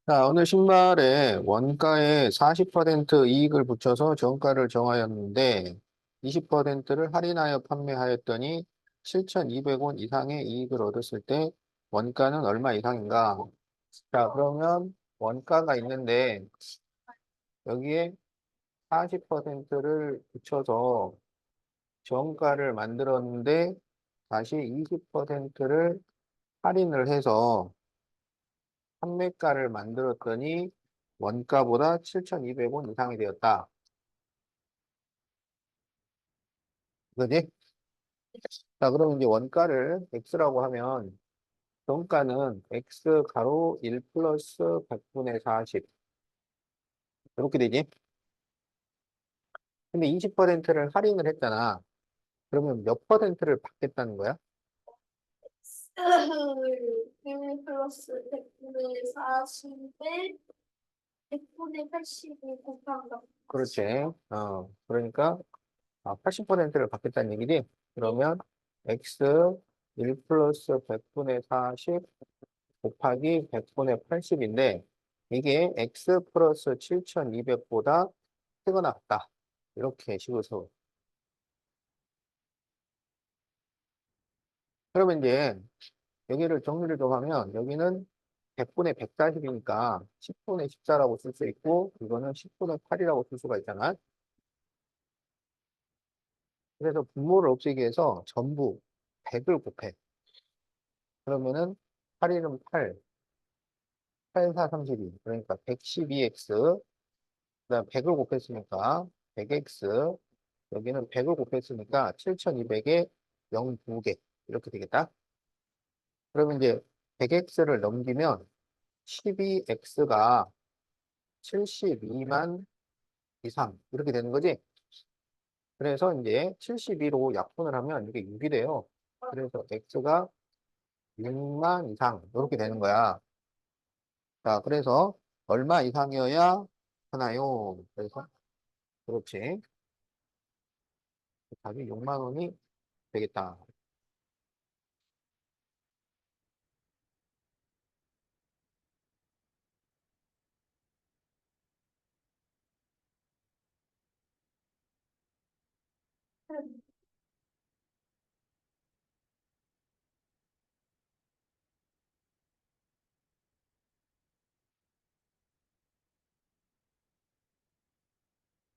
자, 오늘 신발에 원가에 40% 이익을 붙여서 정가를 정하였는데 20%를 할인하여 판매하였더니 7,200원 이상의 이익을 얻었을 때 원가는 얼마 이상인가? 자, 그러면 원가가 있는데 여기에 40%를 붙여서 정가를 만들었는데 다시 20%를 할인을 해서 판매가를 만들었더니 원가보다 7,200원 이상이 되었다. 그지? 자, 그럼 이제 원가를 x라고 하면 정가는 x 가로 1 플러스 100분의 40 이렇게 되지? 근데 20%를 할인을 했잖아. 그러면 몇 퍼센트를 받겠다는 거야? 1 플러스 100분의 40에 100분의 80을 곱한다. 그렇지. 그러니까 80%를 받겠다는 얘기지? 그러면 x 1 플러스 100분의 40 곱하기 100분의 80인데 이게 x 플러스 7,200보다 크거나 같다. 이렇게 식어서. 그러면 이제 여기를 정리를 좀 하면 여기는 100분의 140이니까 10분의 14라고 쓸 수 있고 이거는 10분의 8이라고 쓸 수가 있잖아. 그래서 분모를 없애기 위해서 전부 100을 곱해. 그러면은 8일은 8, 8, 4, 32. 그러니까 112x, 그다음 100을 곱했으니까 100x, 여기는 100을 곱했으니까 7,200에 0 2개 이렇게 되겠다. 그러면 이제 100x를 넘기면 12x가 72만 이상 이렇게 되는 거지. 그래서 이제 72로 약분을 하면 이게 6이 돼요. 그래서 x가 6만 이상 이렇게 되는 거야. 자, 그래서 얼마 이상이어야 하나요? 그래서 그렇지. 답이 6만 원이 되겠다.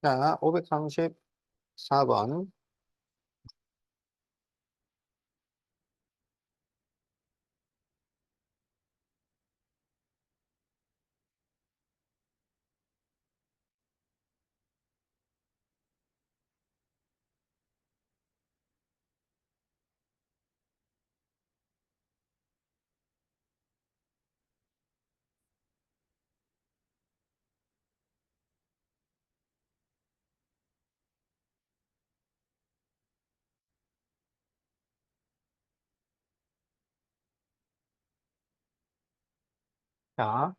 자, 534번. 자,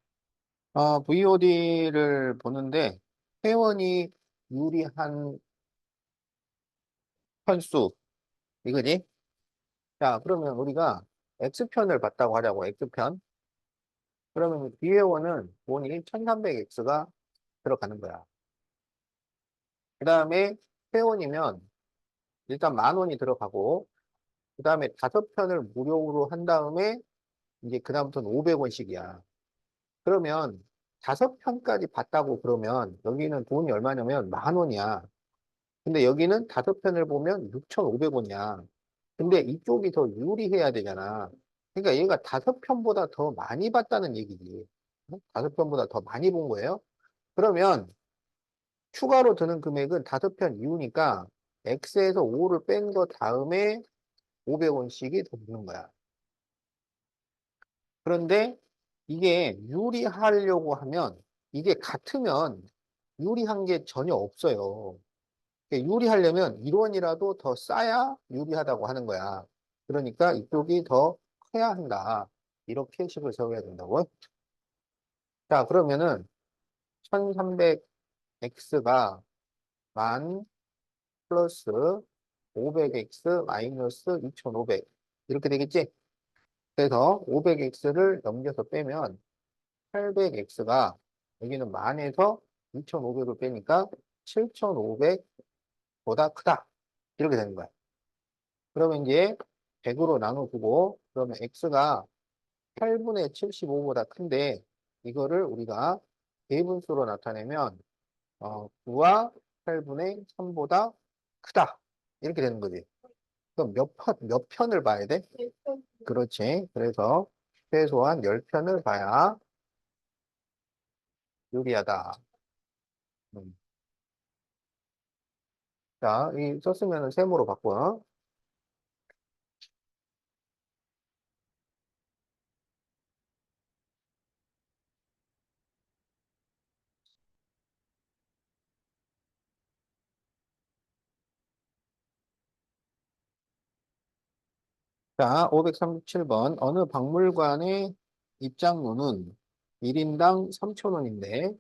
VOD를 보는데 회원이 유리한 편수 이거지? 자, 그러면 우리가 X편을 봤다고 하자고, X편. 그러면 B회원은 돈이 1300X가 들어가는 거야. 그 다음에 회원이면 일단 10,000원이 들어가고, 그 다음에 5편을 무료로 한 다음에 이제 그 다음부터는 500원씩이야. 그러면 5편까지 봤다고 그러면 여기는 돈이 얼마냐면 10,000원이야. 근데 여기는 5편을 보면 6,500원이야. 근데 이쪽이 더 유리해야 되잖아. 그러니까 얘가 5편보다 더 많이 봤다는 얘기지. 5편보다 더 많이 본 거예요. 그러면 추가로 드는 금액은 5편 이후니까 X에서 5를 뺀 거 다음에 500원씩이 더 드는 거야. 그런데 이게 유리하려고 하면 이게 같으면 유리한 게 전혀 없어요. 유리하려면 1원이라도 더 싸야 유리하다고 하는 거야. 그러니까 이쪽이 더 커야 한다. 이렇게 식을 세워야 된다고. 자, 그러면은 1300x가 만 플러스 500x 마이너스 2500 이렇게 되겠지? 그래서 500x를 넘겨서 빼면 800x가 여기는 만에서 2500을 빼니까 7500보다 크다. 이렇게 되는 거야. 그러면 이제 100으로 나눠주고 그러면 x가 8분의 75보다 큰데 이거를 우리가 대분수로 나타내면 9와 8분의 3보다 크다. 이렇게 되는 거지. 그럼 몇 편을 봐야 돼? 그렇지. 그래서 최소한 10편을 봐야 유리하다. 음. 자, 이 썼으면 세모로 바꿔. 자, 537번. 어느 박물관의 입장료는 1인당 3,000원인데,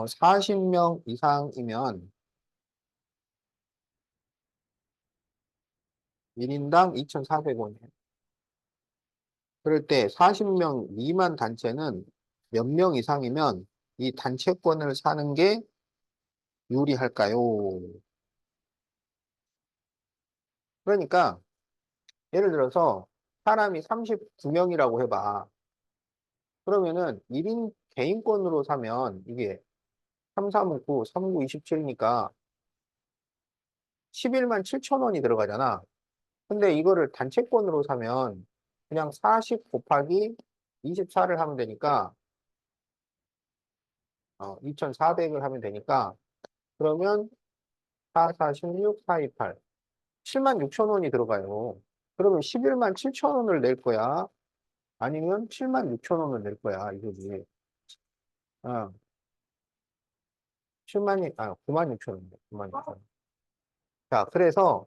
40명 이상이면 1인당 2,400원이에요. 그럴 때 40명 미만 단체는 몇 명 이상이면 이 단체권을 사는 게 유리할까요? 그러니까, 예를 들어서 사람이 39명이라고 해봐. 그러면은 1인 개인권으로 사면 이게 3, 3, 9, 3, 9, 27이니까 11만 7천 원이 들어가잖아. 근데 이거를 단체권으로 사면 그냥 40 곱하기 24를 하면 되니까 2,400을 하면 되니까 그러면 4, 4, 16, 4, 2, 8 7만 6천 원이 들어가요. 그러면 11만 7천 원을 낼 거야? 아니면 7만 6천 원을 낼 거야? 이거지. 어, 9만 6천 원. 9만 6천 원. 자, 그래서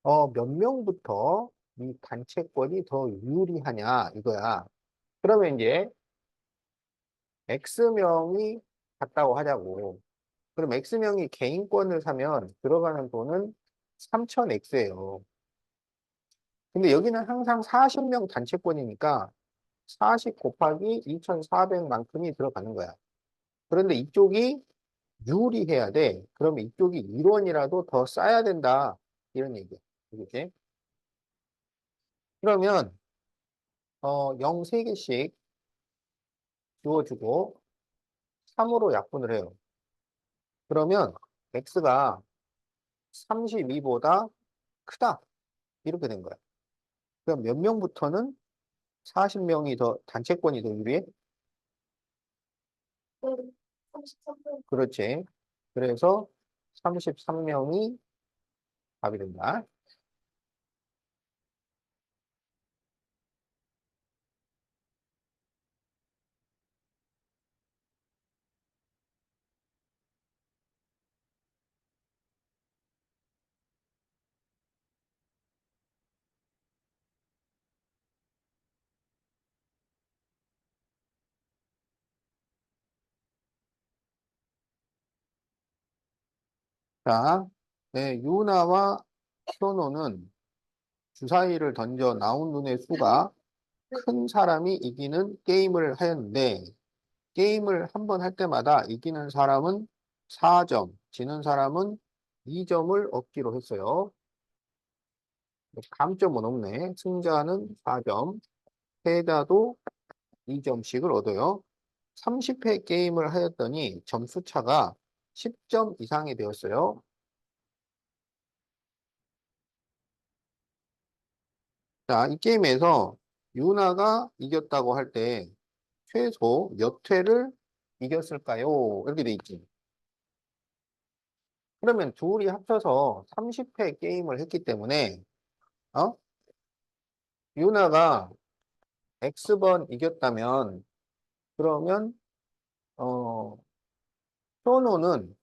몇 명부터 이 단체권이 더 유리하냐 이거야. 그러면 이제 X명이 같다고 하자고. 그럼 X명이 개인권을 사면 들어가는 돈은 3000X예요. 근데 여기는 항상 40명 단체권이니까 40 곱하기 2400만큼이 들어가는 거야. 그런데 이쪽이 유리해야 돼. 그러면 이쪽이 1원이라도 더 싸야 된다. 이런 얘기야. 그렇지? 그러면 0 3개씩 주어주고 3으로 약분을 해요. 그러면 x가 32보다 크다. 이렇게 된 거야. 그럼 몇 명부터는 40명이 더, 단체권이 더 유리해? 33분. 그렇지. 그래서 33명이 답이 된다. 자, 네, 유나와 현호는 주사위를 던져 나온 눈의 수가 큰 사람이 이기는 게임을 하였는데, 게임을 한 번 할 때마다 이기는 사람은 4점, 지는 사람은 2점을 얻기로 했어요. 감점은 없네. 승자는 4점, 패자도 2점씩을 얻어요. 30회 게임을 하였더니 점수 차가 10점 이상이 되었어요. 자, 이 게임에서 유나가 이겼다고 할 때 최소 몇 회를 이겼을까요? 이렇게 돼 있지. 그러면 둘이 합쳐서 30회 게임을 했기 때문에 어? 유나가 X번 이겼다면 그러면 어, 현호는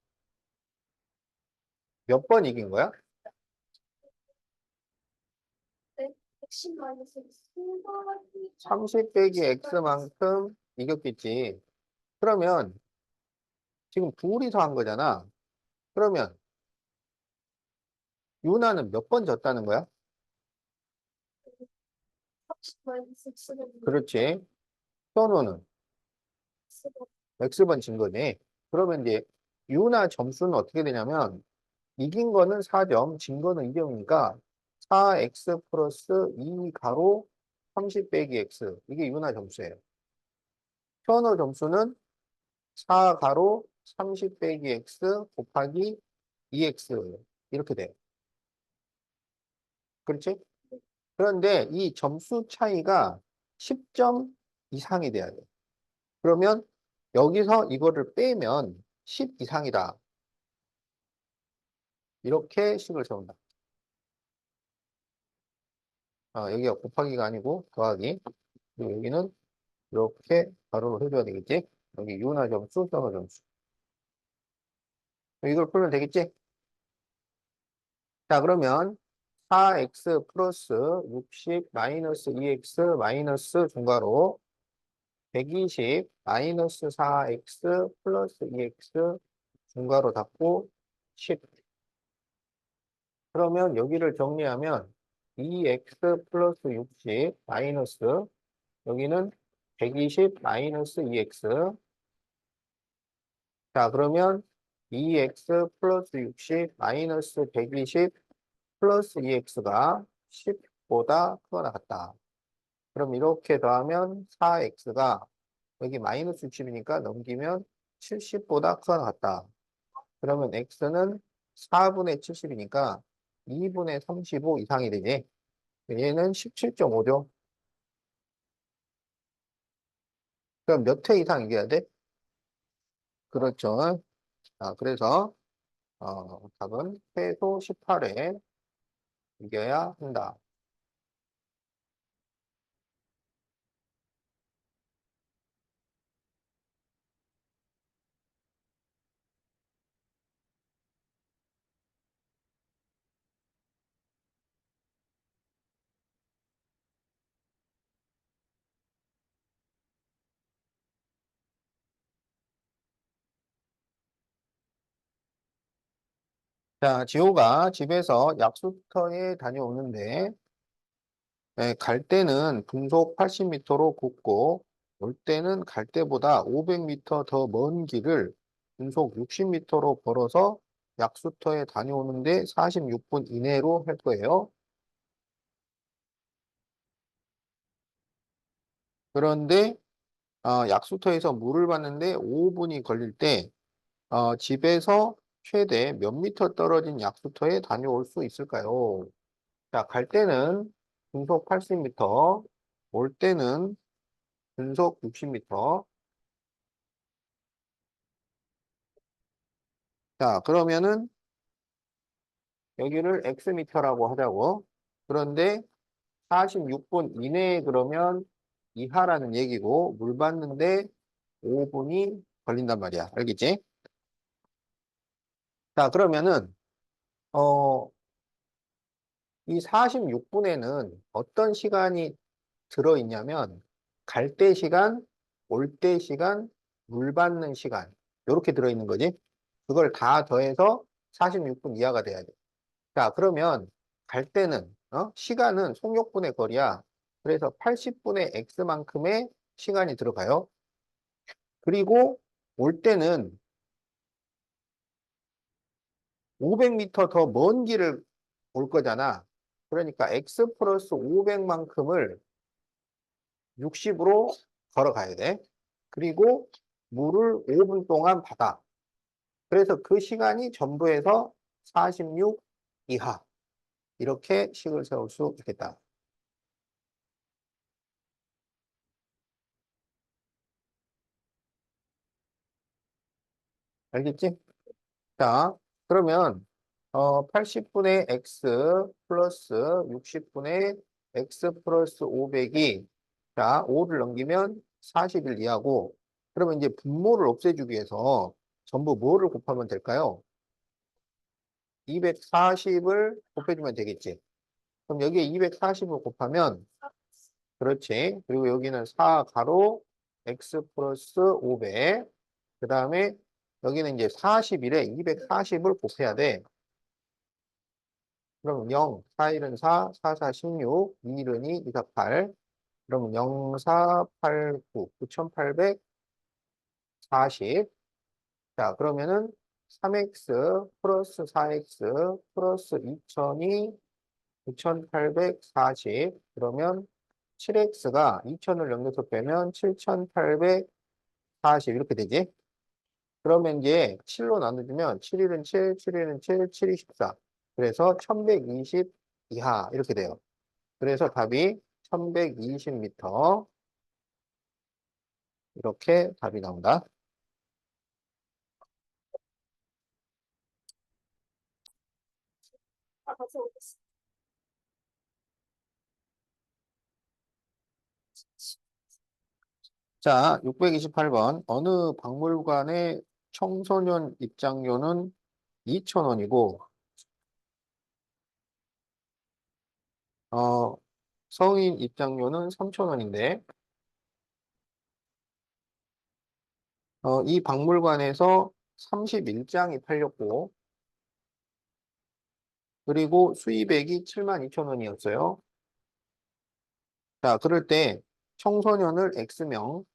몇 번 이긴 거야? 네, 110만 30 빼기 X만큼 이겼겠지. 그러면 지금 둘이서 한 거잖아. 그러면 유나는 몇 번 졌다는 거야? 30 마이너스 X는 그렇지. 현호는 X가 X번 진 거네. 그러면 이제 유나 점수는 어떻게 되냐면 이긴 거는 4점, 진 거는 2점이니까 4x 플러스 2 가로 30 빼기 x. 이게 유나 점수예요. 현호 점수는 4 가로 30 빼기 x 곱하기 2x. 이렇게 돼요. 그렇지? 그런데 이 점수 차이가 10점 이상이 돼야 돼. 그러면 여기서 이거를 빼면 10 이상이다. 이렇게 식을 세운다. 여기가 곱하기가 아니고 더하기. 그리고 여기는 이렇게 가로로 해줘야 되겠지? 여기 유나 점수, 현호 점수. 이걸 풀면 되겠지? 자, 그러면 4x 플러스 60 마이너스 2x 마이너스 중괄호 120 마이너스 4x 플러스 2x 중괄호 닫고 10. 그러면 여기를 정리하면 2x 플러스 60 마이너스 여기는 120 마이너스 2x. 자, 그러면 2x 플러스 60 마이너스 120 플러스 2x가 10보다 크거나 같다. 그럼 이렇게 더하면 4x가 여기 마이너스 60이니까 넘기면 70보다 크거나 같다. 그러면 x는 4분의 70이니까 2분의 35 이상이 되지. 얘는 17.5죠. 그럼 몇 회 이상 이겨야 돼? 그렇죠. 그래서 답은 최소 18회 이겨야 한다. 자, 지호가 집에서 약수터에 다녀오는데 갈 때는 분속 80m로 걷고 올 때는 갈 때보다 500m 더 먼 길을 분속 60m로 걸어서 약수터에 다녀오는데 46분 이내로 할 거예요. 그런데 약수터에서 물을 받는데 5분이 걸릴 때 집에서 최대 몇 미터 떨어진 약수터에 다녀올 수 있을까요? 자, 갈 때는 분속 80m, 올 때는 분속 60m. 자, 그러면은 여기를 X미터라고 하자고. 그런데 46분 이내에 그러면 이하라는 얘기고, 물 받는데 5분이 걸린단 말이야. 알겠지? 자, 그러면은, 어, 이 46분에는 어떤 시간이 들어있냐면, 갈 때 시간, 올 때 시간, 물 받는 시간. 이렇게 들어있는 거지. 그걸 다 더해서 46분 이하가 돼야 돼. 자, 그러면 갈 때는, 시간은 속력분의 거리야. 그래서 80분의 x만큼의 시간이 들어가요. 그리고 올 때는 500m 더 먼 길을 올 거잖아. 그러니까 x 플러스 500만큼을 60으로 걸어가야 돼. 그리고 물을 5분 동안 받아. 그래서 그 시간이 전부에서 46 이하. 이렇게 식을 세울 수 있겠다. 알겠지? 자, 그러면 80분의 x 플러스 60분의 x 플러스 500이 자, 5를 넘기면 40일 이하고 그러면 이제 분모를 없애주기 위해서 전부 뭐를 곱하면 될까요? 240을 곱해주면 되겠지. 그럼 여기에 240을 곱하면 그렇지. 그리고 여기는 4 가로 x 플러스 500. 그 다음에 여기는 이제 40일에 240을 곱해야 돼. 그럼 0, 4일은 4, 4, 4, 16, 2일은 2, 2, 4, 8. 그러면 0, 4, 8, 9, 9840. 자, 그러면은 3x 플러스 4x 플러스 2000이 9840. 그러면 7x가 2000을 연결해서 빼면 7840 이렇게 되지? 그러면 이제 7로 나눠주면 7일은 7, 7일은 7, 7이 14. 그래서 1120 이하 이렇게 돼요. 그래서 답이 1120m 이렇게 답이 나온다. 가서 오겠습니다. 자, 628번. 어느 박물관의 청소년 입장료는 2,000원이고, 어, 성인 입장료는 3,000원인데, 이 박물관에서 31장이 팔렸고, 그리고 수입액이 72,000원이었어요. 자, 그럴 때 청소년을 X명,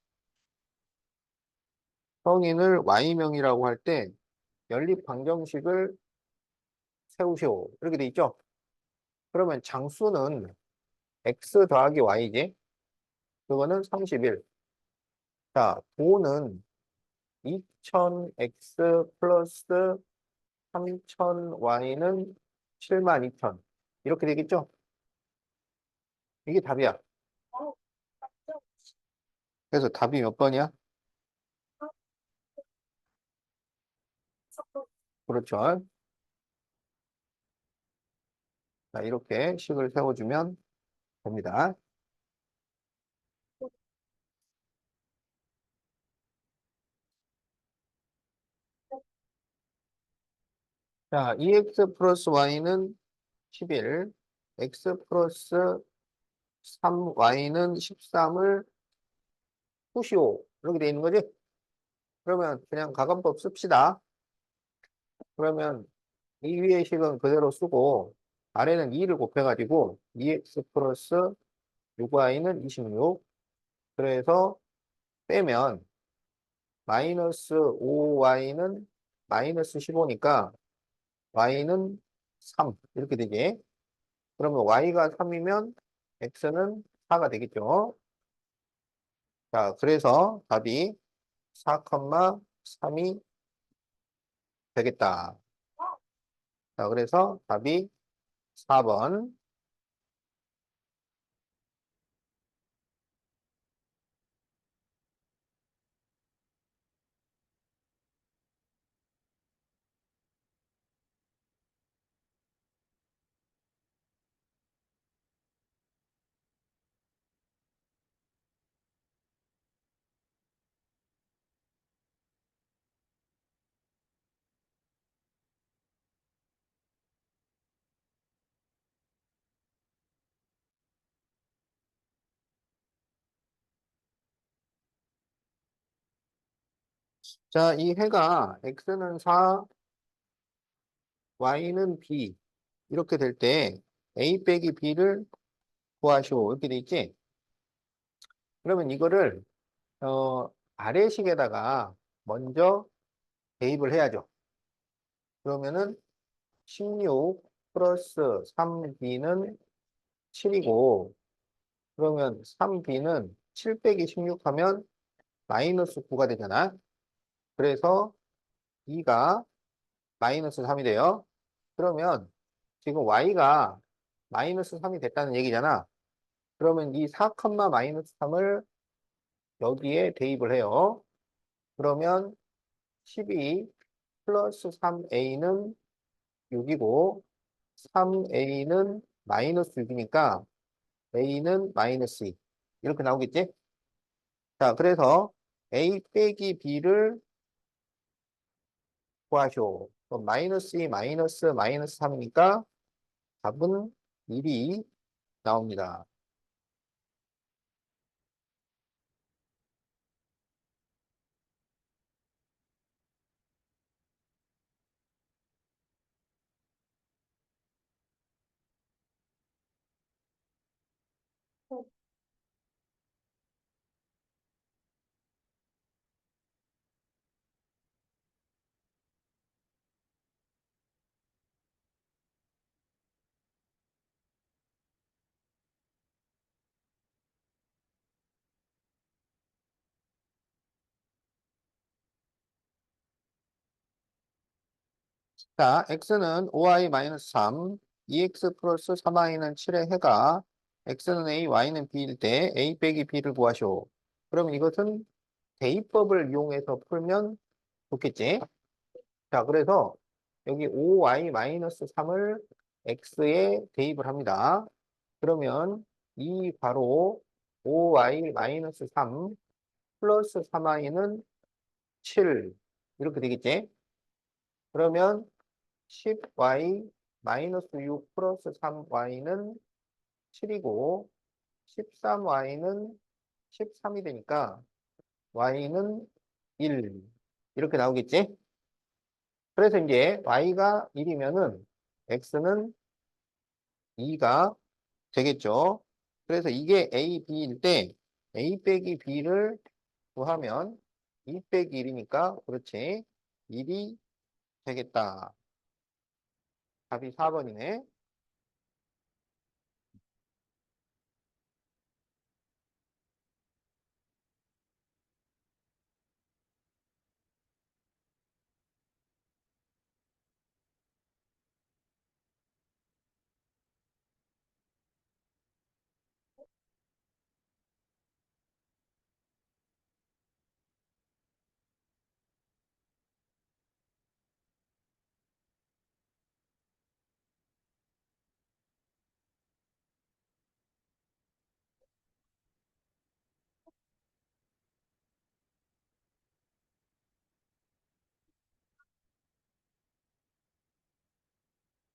성인을 Y명이라고 할 때 연립 방정식을 세우시오. 이렇게 돼 있죠? 그러면 장수는 X 더하기 Y지? 그거는 31. 자, 돈은 2000X 플러스 3000Y는 72,000. 이렇게 되겠죠? 이게 답이야. 맞죠? 그래서 답이 몇 번이야? 섞어. 그렇죠. 자, 이렇게 식을 세워주면 됩니다. 자, 2x 플러스 y는 11, x 플러스 3y는 13을 푸시오. 이렇게 돼 있는 거지? 그러면 그냥 가감법 씁시다. 그러면 이 위의 식은 그대로 쓰고 아래는 2를 곱해가지고 2x 플러스 6y는 26. 그래서 빼면 마이너스 5y는 마이너스 15니까 y는 3 이렇게 되지. 그러면 y가 3이면 x는 4가 되겠죠. 자, 그래서 답이 4,3이 되겠다. 자, 그래서 답이 4번. 자, 이 해가 x는 4, y는 b 이렇게 될 때 a 빼기 b를 구하시오. 이렇게 돼 있지? 그러면 이거를 아래식에다가 먼저 대입을 해야죠. 그러면은 16 플러스 3b는 7이고 그러면 3b는 7 빼기 16 하면 마이너스 9가 되잖아. 그래서 2가 마이너스 3이 돼요. 그러면 지금 y가 마이너스 3이 됐다는 얘기잖아. 그러면 이 4, 마이너스 3을 여기에 대입을 해요. 그러면 12 플러스 3a는 6이고 3a는 마이너스 6이니까 a는 마이너스 2. 이렇게 나오겠지? 자, 그래서 a 빼기 b를 구하시오. 그럼 마이너스 2, 마이너스 3이니까 답은 1이 나옵니다. 자, x는 5y-3, 2x 플러스 3y는 7의 해가 x는 a, y는 b일 때 a 빼기 b를 구하시오. 그럼 이것은 대입법을 이용해서 풀면 좋겠지? 자, 그래서 여기 5y-3을 x에 대입을 합니다. 그러면 이 바로 5y-3 플러스 3y는 7 이렇게 되겠지? 그러면 10y 마이너스 6 플러스 3y는 7이고 13y는 13이 되니까 y는 1 이렇게 나오겠지? 그래서 이제 y가 1이면은 x는 2가 되겠죠? 그래서 이게 a, b일 때 a 빼기 b를 구하면 2 빼기 1이니까 그렇지 1이 되겠다. 답이 4번이네.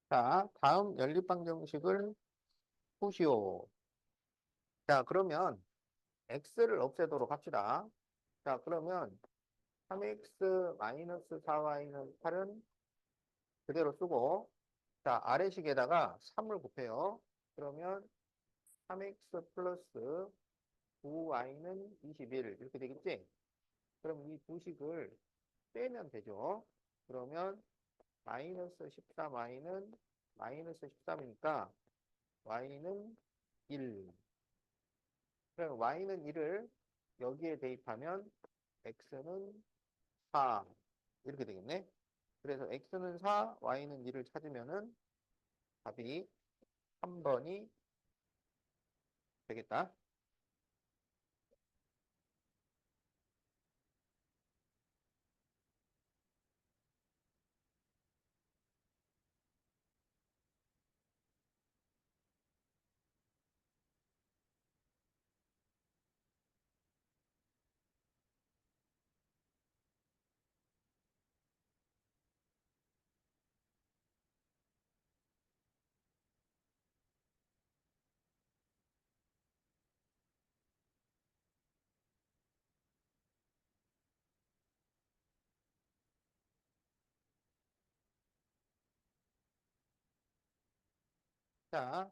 자, 다음 연립방정식을 보시오. 자, 그러면 x를 없애도록 합시다. 자, 그러면 3x 마이너스 4y는 8은 그대로 쓰고, 자, 아래식에다가 3을 곱해요. 그러면 3x 플러스 9y는 21 이렇게 되겠지? 그럼 이 두 식을 빼면 되죠. 그러면 마이너스 14y는 마이너스 13이니까 y는 1. 그럼 y는 1을 여기에 대입하면 x는 4 이렇게 되겠네. 그래서 x는 4, y는 1을 찾으면은 답이 3번이 되겠다. 자,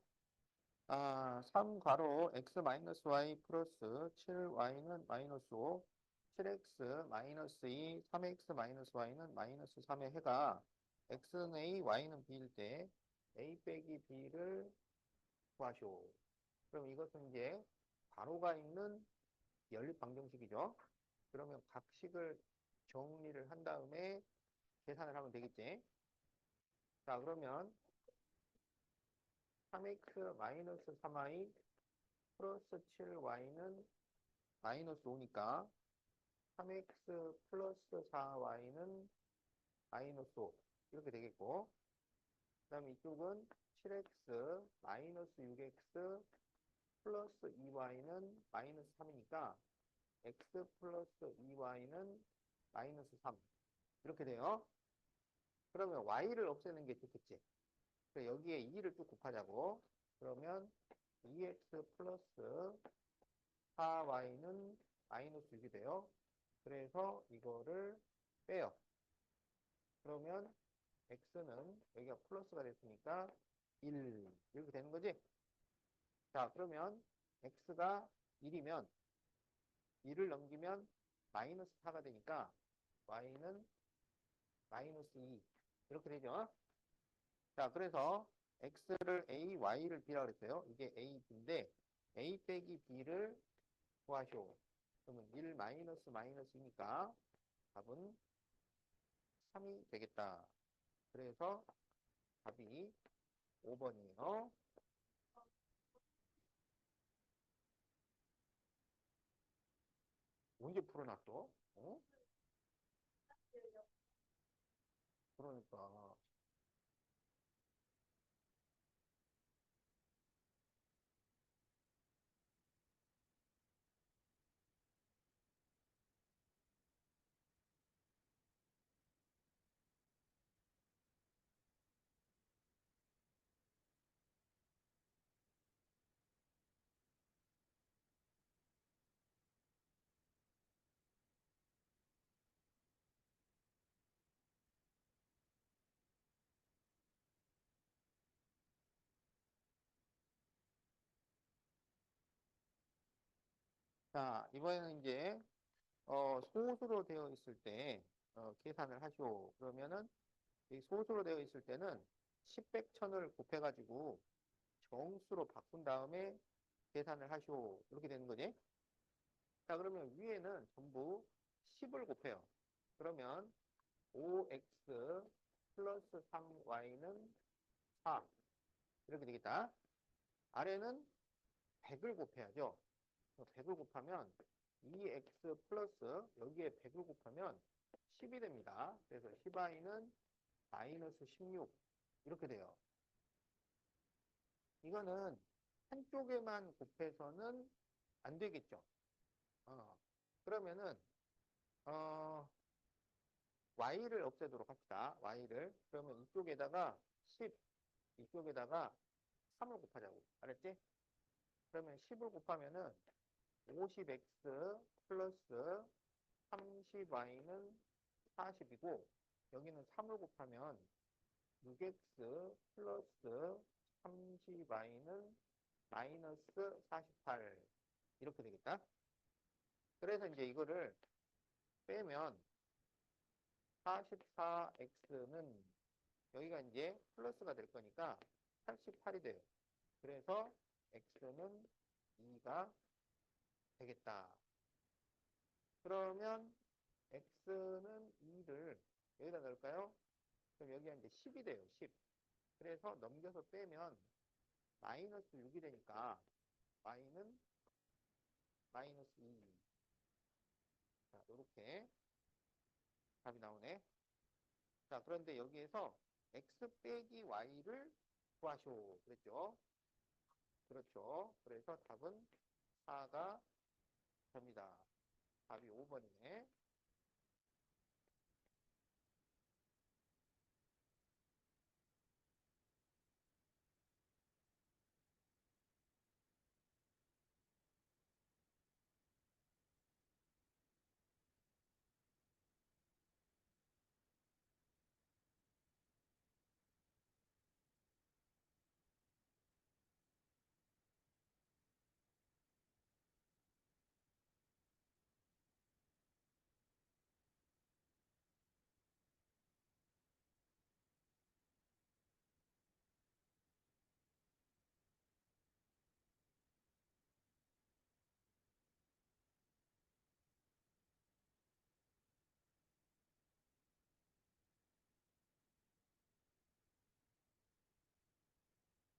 3 괄호 x 마이너스 y 플러스 7y는 마이너스 5, 7x 마이너스 2, 3x 마이너스 y는 마이너스 3의 해가 x는 a, y는 b일 때 a 빼기 b를 구하시오. 그럼 이것은 이제 괄호가 있는 연립 방정식이죠. 그러면 각 식을 정리를 한 다음에 계산을 하면 되겠지. 자, 그러면 3x 마이너스 3y 플러스 7y는 마이너스 5니까 3x 플러스 4y는 마이너스 5 이렇게 되겠고 그 다음에 이쪽은 7x 마이너스 6x 플러스 2y는 마이너스 3이니까 x 플러스 2y는 마이너스 3 이렇게 돼요. 그러면 y를 없애는 게 좋겠지. 그래서 여기에 2를 쭉 곱하자고. 그러면 2x 플러스 4y는 마이너스 6이 돼요. 그래서 이거를 빼요. 그러면 x는 여기가 플러스가 됐으니까 1 이렇게 되는 거지. 자, 그러면 x가 1이면 1을 넘기면 마이너스 4가 되니까 y는 마이너스 2 이렇게 되죠. 자, 그래서 x를 a, y를 b라고 그랬어요. 이게 a, b인데 a 빼기 b를 구하시오. 그러면 1 마이너스 마이너스니까 답은 3이 되겠다. 그래서 답이 5번이에요. 언제 풀어놨어? 어? 그러니까. 자, 이번에는 이제, 소수로 되어 있을 때, 계산을 하시오. 그러면은, 이 소수로 되어 있을 때는 10, 100, 1000을 곱해가지고 정수로 바꾼 다음에 계산을 하시오. 이렇게 되는 거지. 자, 그러면 위에는 전부 10을 곱해요. 그러면 5x 플러스 3y는 4. 이렇게 되겠다. 아래는 100을 곱해야죠. 100을 곱하면 2x 플러스 여기에 100을 곱하면 10이 됩니다. 그래서 10y는 마이너스 16 이렇게 돼요. 이거는 한쪽에만 곱해서는 안 되겠죠. 어, 그러면은 어, y를 없애도록 합시다. y를. 그러면 이쪽에다가 10, 이쪽에다가 3을 곱하자고. 알았지? 그러면 10을 곱하면은 50x 플러스 30y는 40이고 여기는 3을 곱하면 6x 플러스 30y는 마이너스 48 이렇게 되겠다. 그래서 이제 이거를 빼면 44x는 여기가 이제 플러스가 될 거니까 88이 돼요. 그래서 x는 2가 되겠다. 그러면 x는 2를 여기다 넣을까요? 그럼 여기가 이제 10이 돼요. 10. 그래서 넘겨서 빼면 마이너스 6이 되니까 y는 마이너스 2. 자, 이렇게 답이 나오네. 자, 그런데 여기에서 x 빼기 y를 구하시오. 그랬죠? 그렇죠. 그래서 답은 4가 됩니다. 답이 5번이네.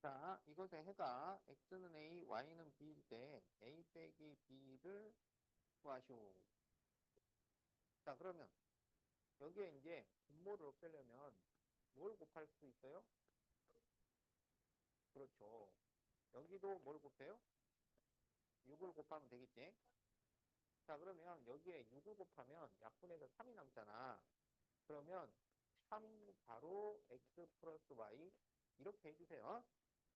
자, 이것의 해가 x는 a, y는 b일 때 a 빼기 b를 구하시오. 자, 그러면 여기에 이제 분모를 빼려면 뭘 곱할 수 있어요? 그렇죠. 여기도 뭘 곱해요? 6을 곱하면 되겠지? 자, 그러면 여기에 6을 곱하면 약분해서 3이 남잖아. 그러면 3 바로 x 플러스 y 이렇게 해주세요.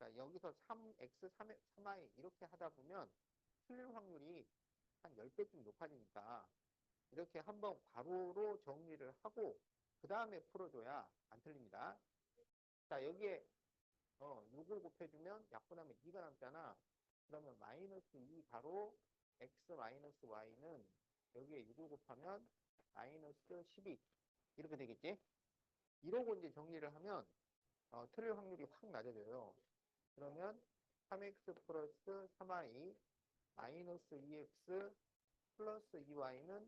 자, 여기서 3x, 3y 이렇게 하다 보면 틀릴 확률이 한 10배쯤 높아지니까 이렇게 한번 괄호로 정리를 하고 그 다음에 풀어줘야 안 틀립니다. 자, 여기에 6을 곱해주면 약분하면 2가 남잖아. 그러면 마이너스 2 바로 x 마이너스 y는 여기에 6을 곱하면 마이너스 12 이렇게 되겠지? 이러고 이제 정리를 하면 틀릴 확률이 확 낮아져요. 그러면 3x 플러스 3y 마이너스 2x 플러스 2y는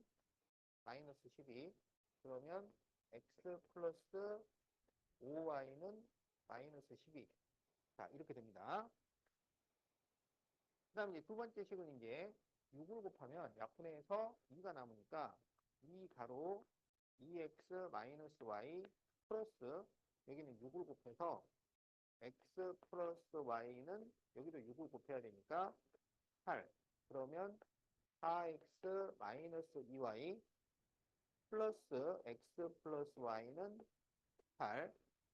마이너스 12. 그러면 x 플러스 5y는 마이너스 12. 자, 이렇게 됩니다. 그 다음에 두 번째 식은 이제 6을 곱하면 약분해서 2가 남으니까 2 가로 2x 마이너스 y 플러스 여기는 6을 곱해서 x 플러스 y는 여기도 6을 곱해야 되니까 8. 그러면 4x 마이너스 2y 플러스 x 플러스 y는 8.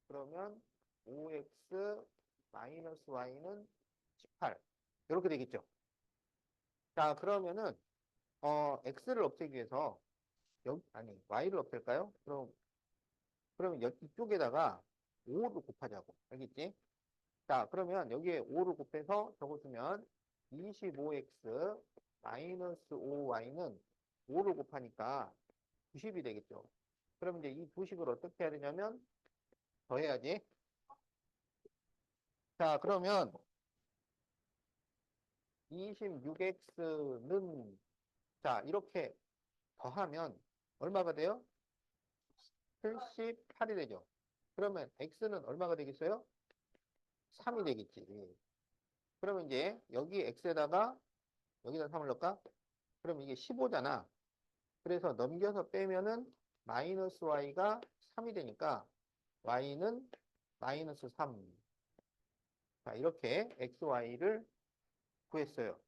그러면 5x 마이너스 y는 18. 이렇게 되겠죠. 자, 그러면은 x를 없애기 위해서 y를 없앨까요? 그러면 이쪽에다가 5를 곱하자고. 알겠지? 자, 그러면 여기에 5를 곱해서 적어주면 25x 마이너스 5y는 5를 곱하니까 90이 되겠죠. 그럼 이제 이 두 식을 어떻게 해야 되냐면 더해야지. 자, 그러면 26x는 자, 이렇게 더하면 얼마가 돼요? 78이 되죠. 그러면 x는 얼마가 되겠어요? 3이 되겠지. 그러면 이제 여기 x에다가 여기다 3을 넣을까? 그럼 이게 15잖아. 그래서 넘겨서 빼면은 마이너스 y가 3이 되니까 y는 마이너스 3. 자, 이렇게 xy를 구했어요.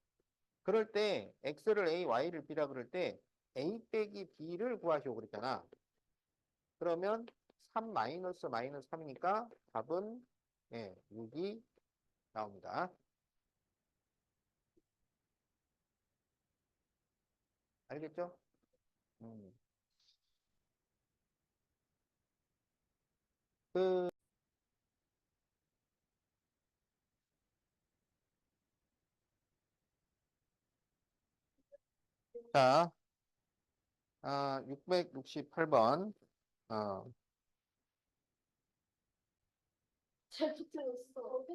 그럴 때 x를 a, y를 b라 그럴 때 a 빼기 b를 구하시오 그랬잖아. 그러면 3 마이너스 마이너스 3이니까 답은 6이 나옵니다. 알겠죠? 음. 그, 자, 668번. 잘 붙여줬어.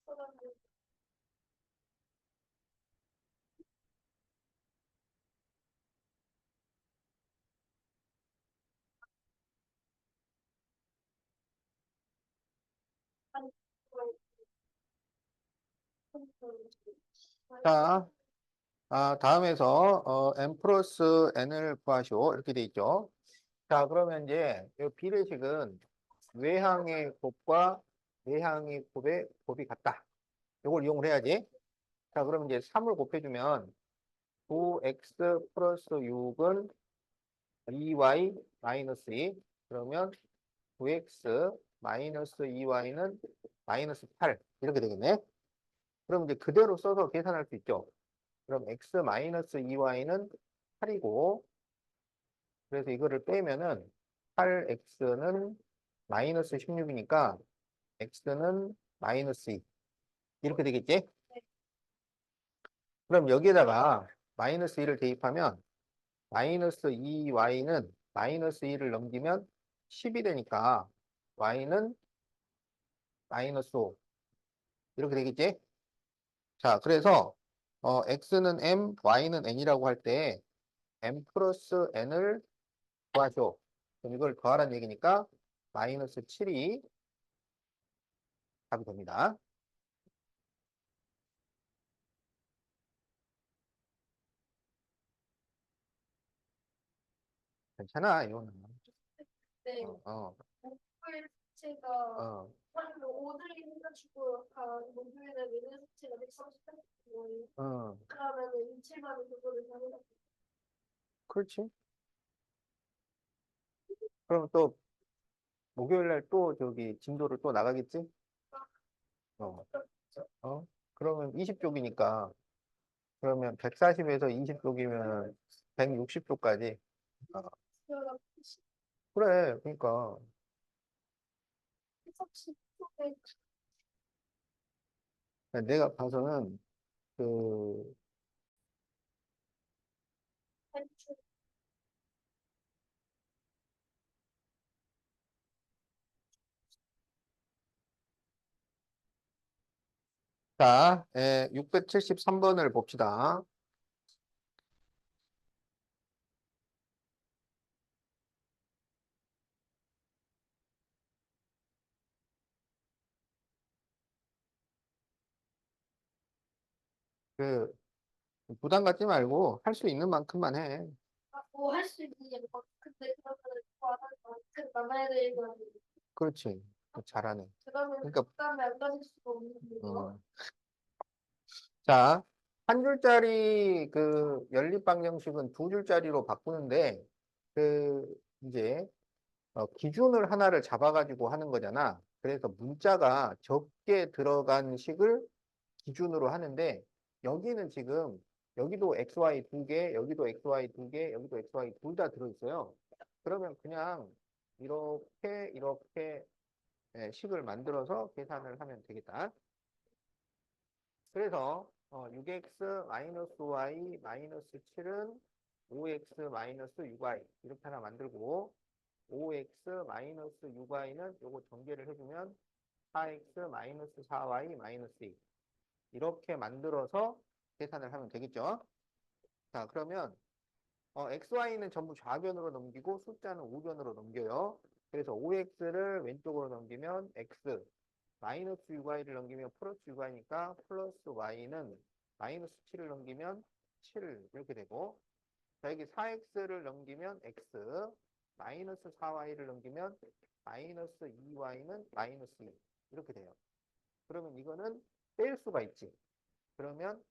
써가지고. 아니, 자, 다음에서 n 플러스 n을 구하시오. 이렇게 돼 있죠. 자, 그러면 이제 이 비례식은 외항의 곱과 내항의 곱의 곱이 같다. 이걸 이용을 해야지. 자, 그러면 이제 3을 곱해주면 9x 플러스 6은 2y 마이너스 2. 그러면 9x 마이너스 2y는 마이너스 8. 이렇게 되겠네. 그럼 이제 그대로 써서 계산할 수 있죠. 그럼 x 마이너스 2y는 8이고, 그래서 이거를 빼면은 8x는 마이너스 16이니까 x는 마이너스 2. 이렇게 되겠지? 그럼 여기에다가 마이너스 2를 대입하면 마이너스 2y는 마이너스 2를 넘기면 10이 되니까 y는 마이너스 5. 이렇게 되겠지? 자, 그래서 x는 m, y는 n이라고 할 때 m 플러스 n을 구하죠. 그럼 이걸 더하라는 얘기니까 마이너스 7이 답이 됩니다. 괜찮아, 이거는. 네. 목표의 수치가 어. 한 5들이 해가지고 목표에는 미는 수치가 138거예요. 그러면은 27만원 그거를 다 해서 그렇지. 그럼 또 목요일 날 또 저기 진도를 또 나가겠지? 어. 그러면 20쪽이니까 그러면 140에서 20쪽이면 160쪽까지. 수요가 그래, 그러니까. 10쪽에 내가 봐서는 그, 자, 673번을 봅시다. 그, 부담 갖지 말고 할 수 있는 만큼만 해. 뭐할 수 있는 게 뭐, 근데 그러면 그 남아야 그렇지. 잘하네. 그러면 그러니까, 부담이 안 가질 수가 없는 거죠. 어. 자, 한 줄짜리 그 연립방정식은 두 줄짜리로 바꾸는데, 그, 이제, 기준을 하나를 잡아가지고 하는 거잖아. 그래서 문자가 적게 들어간 식을 기준으로 하는데, 여기는 지금, 여기도 XY 두 개, 여기도 XY 두 개, 여기도 XY 둘 다 들어있어요. 그러면 그냥 이렇게 예, 식을 만들어서 계산을 하면 되겠다. 그래서 6x-y-7은 5x-6y 이렇게 하나 만들고 5x-6y는 요거 전개를 해주면 4x-4y-2 이렇게 만들어서 계산을 하면 되겠죠. 자, 그러면 xy는 전부 좌변으로 넘기고 숫자는 우변으로 넘겨요. 그래서 5x를 왼쪽으로 넘기면 x, 마이너스 6y를 넘기면 플러스 6y니까 플러스 y는 마이너스 7을 넘기면 7 이렇게 되고, 자, 여기 4x를 넘기면 x, 마이너스 4y를 넘기면 마이너스 2y는 마이너스 2 이렇게 돼요. 그러면 이거는 뺄 수가 있지. 그러면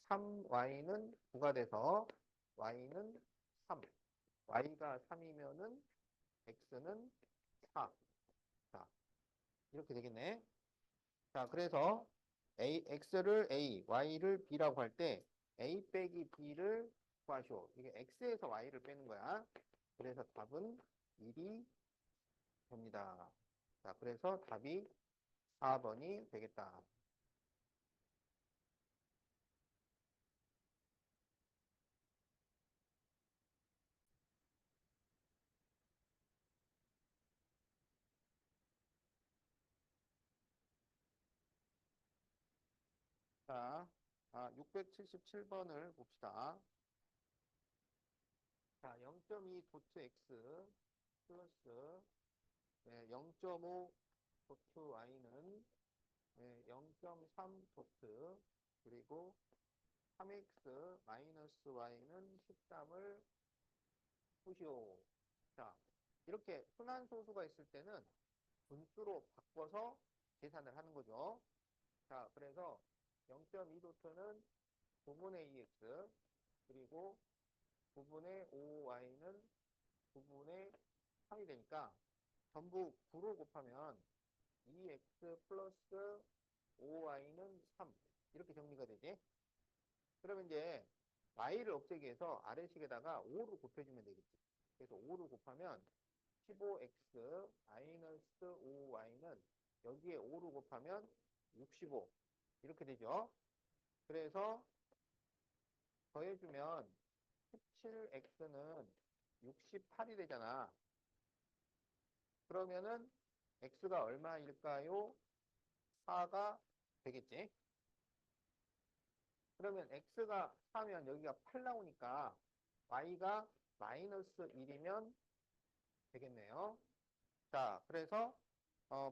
3y는 9가 돼서 y는 3. y가 3이면은 x는 4. 자, 이렇게 되겠네. 자, 그래서 x를 a, y를 b라고 할 때 a 빼기 b를 구하시오. 이게 x에서 y를 빼는 거야. 그래서 답은 1이 됩니다. 자, 그래서 답이 4번이 되겠다. 자, 677번을 봅시다. 자, 0.2 도트 x 플러스 0.5 도트 y는 0.3 도트 그리고 3x 마이너스 y는 13을 푸시오. 자, 이렇게 순환소수가 있을 때는 분수로 바꿔서 계산을 하는 거죠. 자, 그래서 0.2 도트는 9분의 2x 그리고 9분의 5y는 9분의 3이 되니까 전부 9로 곱하면 2x 플러스 5y는 3 이렇게 정리가 되지. 그러면 이제 y를 없애기 위해서 아래식에다가 5를 곱해주면 되겠지. 그래서 5를 곱하면 15x 마이너스 5y는 여기에 5를 곱하면 65 이렇게 되죠. 그래서 더해주면 17x는 68이 되잖아. 그러면은 x가 얼마일까요? 4가 되겠지. 그러면 x가 4면 여기가 8 나오니까 y가 마이너스 1이면 되겠네요. 자, 그래서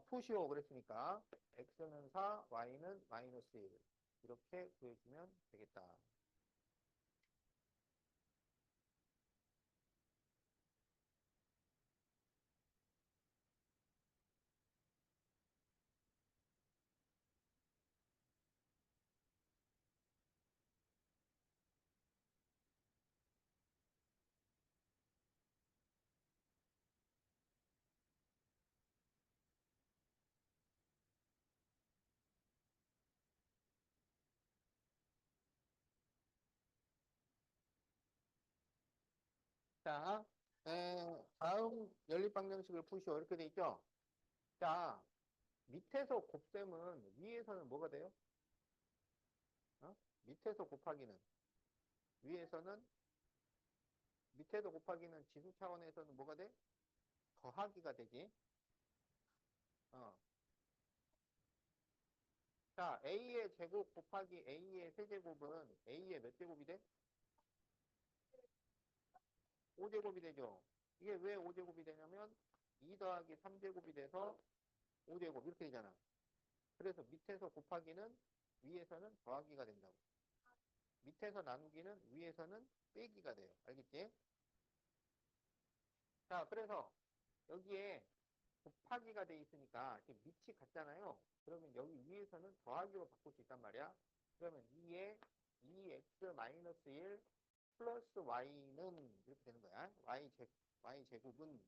푸시오 그랬으니까 x는 4, y는 마이너스 1 이렇게 구해주면 되겠다. 자, 다음 연립방정식을 푸시오 이렇게 돼 있죠? 자, 밑에서 곱셈은 위에서는 뭐가 돼요? 밑에서 곱하기는 위에서는 밑에서 곱하기는 지수 차원에서는 뭐가 돼? 더하기가 되지. 어. 자, a의 제곱 곱하기 a의 세제곱은 a의 몇 제곱이 돼? 5제곱이 되죠. 이게 왜 5제곱이 되냐면 2 더하기 3제곱이 돼서 5제곱 이렇게 되잖아. 그래서 밑에서 곱하기는 위에서는 더하기가 된다고. 밑에서 나누기는 위에서는 빼기가 돼요. 알겠지? 자, 그래서 여기에 곱하기가 돼 있으니까 지금 밑이 같잖아요. 그러면 여기 위에서는 더하기로 바꿀 수 있단 말이야. 그러면 2에 2x-1 플러스 y는 이렇게 되는 거야. y제곱은.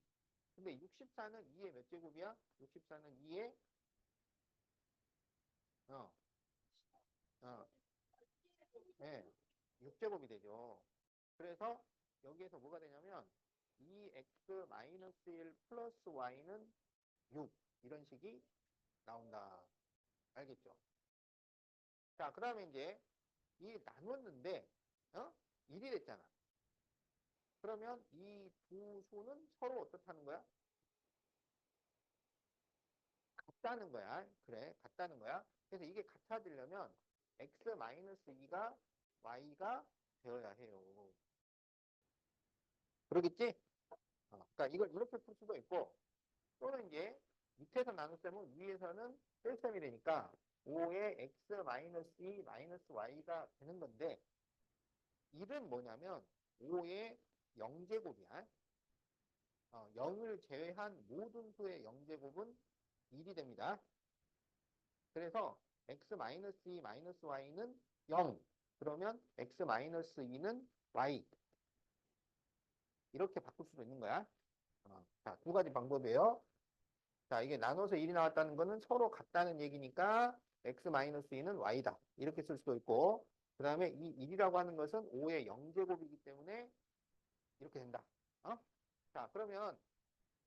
근데 64는 2의 몇 제곱이야? 64는 2의 어, 어, 네, 6제곱이 되죠. 그래서 여기에서 뭐가 되냐면 2x-1 플러스 y는 6 이런 식이 나온다. 알겠죠? 자, 그 다음에 이제 이 나눴는데 1이 됐잖아. 그러면 이 두 수는 서로 어떻다는 거야? 같다는 거야. 그래, 같다는 거야. 그래서 이게 같아지려면 x-2가 y가 되어야 해요. 그러겠지? 그러니까 이걸 이렇게 풀 수도 있고 또는 이제 밑에서 나눗셈은 위에서는 뺄셈이 되니까 5의 x-2 마이너스 y가 되는 건데 1은 뭐냐면 5의 0제곱이야. 0을 제외한 모든 수의 0제곱은 1이 됩니다. 그래서 x-2 마이너스 y는 0. 그러면 x-2는 y. 이렇게 바꿀 수도 있는 거야. 자, 두 가지 방법이에요. 자, 이게 나눠서 1이 나왔다는 거는 서로 같다는 얘기니까 x-2는 y다. 이렇게 쓸 수도 있고 그 다음에 이 1이라고 하는 것은 5의 0제곱이기 때문에 이렇게 된다. 자, 그러면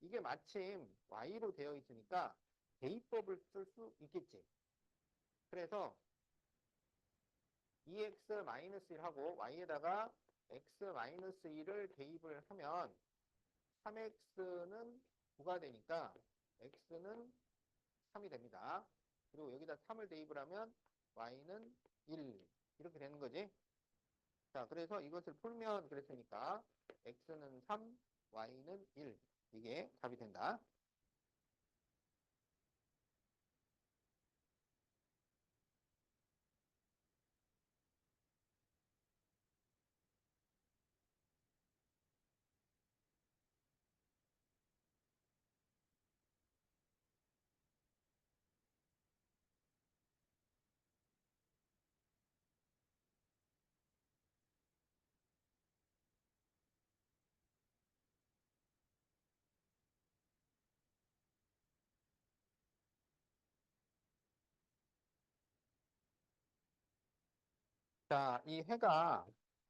이게 마침 y로 되어 있으니까 대입법을 쓸 수 있겠지. 그래서 2x-1하고 y에다가 x-1을 대입을 하면 3x는 9가 되니까 x는 3이 됩니다. 그리고 여기다 3을 대입을 하면 y는 1 이렇게 되는 거지. 자, 그래서 이것을 풀면 그랬으니까 x는 3, y는 1 이게 답이 된다. 자, 이 해가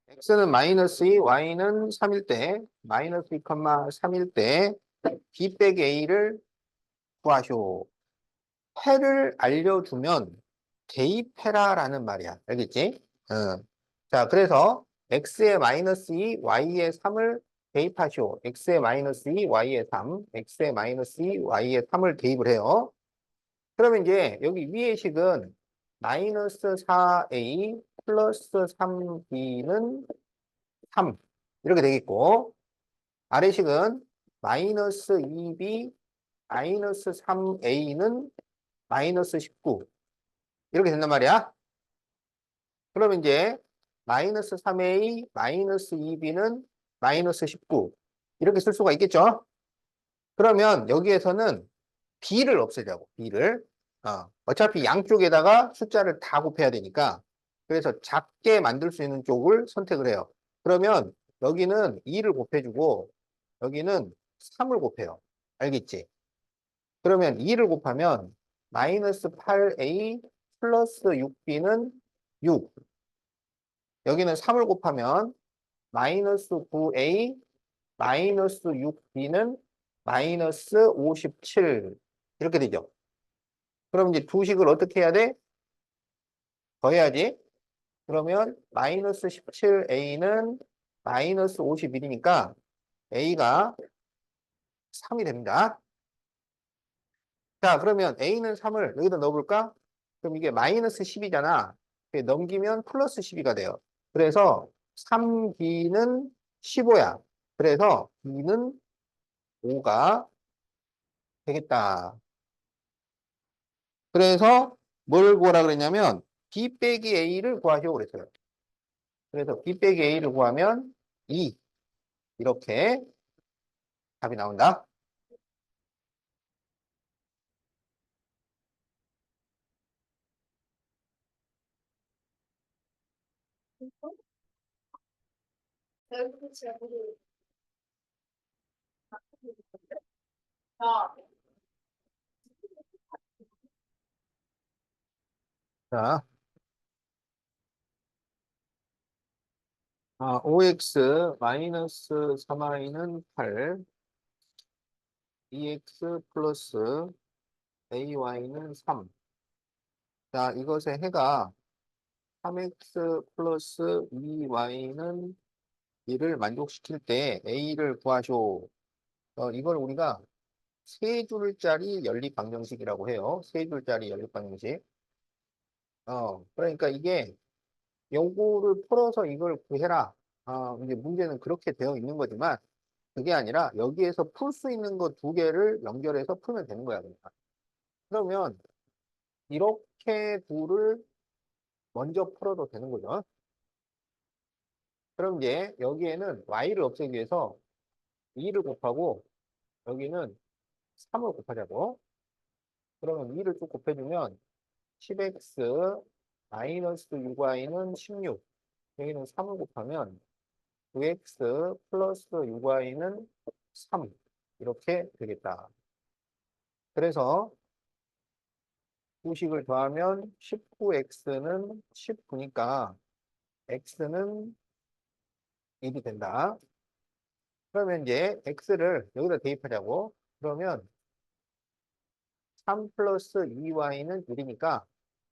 x는 마이너스 2, y는 3일 때, 마이너스 2, 3일 때 b 빼기 a를 구하쇼. 해를 알려주면 대입해라라는 말이야. 알겠지? 자, 그래서 x에 마이너스 2, y에 3을 대입하시오. x에 마이너스 2, y에 3, x에 마이너스 2, y에 3을 대입을 해요. 그러면 이제 여기 위의 식은 마이너스 4a 플러스 3b는 3 이렇게 되겠고 아래 식은 마이너스 2b 마이너스 3a는 마이너스 19 이렇게 된단 말이야. 그러면 이제 마이너스 3a 마이너스 2b는 마이너스 19 이렇게 쓸 수가 있겠죠. 그러면 여기에서는 b를 없애자고 b를 어차피 양쪽에다가 숫자를 다 곱해야 되니까 그래서 작게 만들 수 있는 쪽을 선택을 해요. 그러면 여기는 2를 곱해주고 여기는 3을 곱해요. 알겠지? 그러면 2를 곱하면 마이너스 8a 플러스 6b는 6. 여기는 3을 곱하면 마이너스 9a 마이너스 6b는 마이너스 57. 이렇게 되죠. 그럼 이제 두 식을 어떻게 해야 돼? 더해야지. 그러면 마이너스 17a는 마이너스 51이니까 a가 3이 됩니다. 자, 그러면 a는 3을 여기다 넣어볼까? 그럼 이게 마이너스 10이잖아. 넘기면 플러스 12가 돼요. 그래서 3b는 15야. 그래서 b는 5가 되겠다. 그래서 뭘 구하라 그랬냐면 b 빼기 a를 구하시오 그랬어요. 그래서 B 빼기 A를 구하면 2. 이렇게 답이 나온다. 결국 제가 모르겠어요. 아, 자, OX 마이너스 3Y는 8, EX 플러스 AY는 3. 자, 이것의 해가 3X 플러스 2Y는 2를 만족시킬 때 A를 구하쇼. 이걸 우리가 세 줄짜리 연립방정식이라고 해요. 세 줄짜리 연립방정식. 그러니까 이게 요거를 풀어서 이걸 구해라. 이제 문제는 그렇게 되어 있는 거지만 그게 아니라 여기에서 풀 수 있는 거 두 개를 연결해서 풀면 되는 거야. 그러니까. 그러면 이렇게 둘을 먼저 풀어도 되는 거죠. 그럼 이제 여기에는 y를 없애기 위해서 2를 곱하고 여기는 3을 곱하자고. 그러면 2를 쭉 곱해주면 10x 마이너스 6y는 16. 여기는 3을 곱하면 9x 플러스 6y는 3. 이렇게 되겠다. 그래서 수식을 더하면 19x는 19니까 x는 1이 된다. 그러면 이제 x를 여기다 대입하자고. 그러면 3 플러스 2y는 1이니까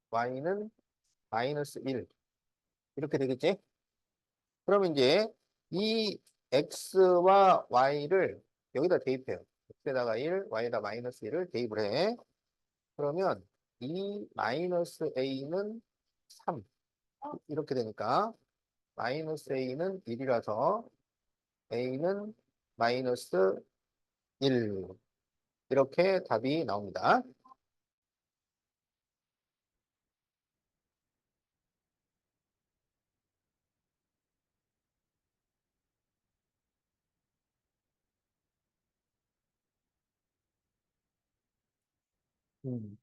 y는 마이너스 1. 이렇게 되겠지? 그러면 이제 이 x와 y를 여기다 대입해요. x에다가 1, y에다 마이너스 1을 대입을 해. 그러면 2 마이너스 a는 3. 이렇게 되니까 마이너스 a는 1이라서 a는 마이너스 1. 이렇게 답이 나옵니다. 음.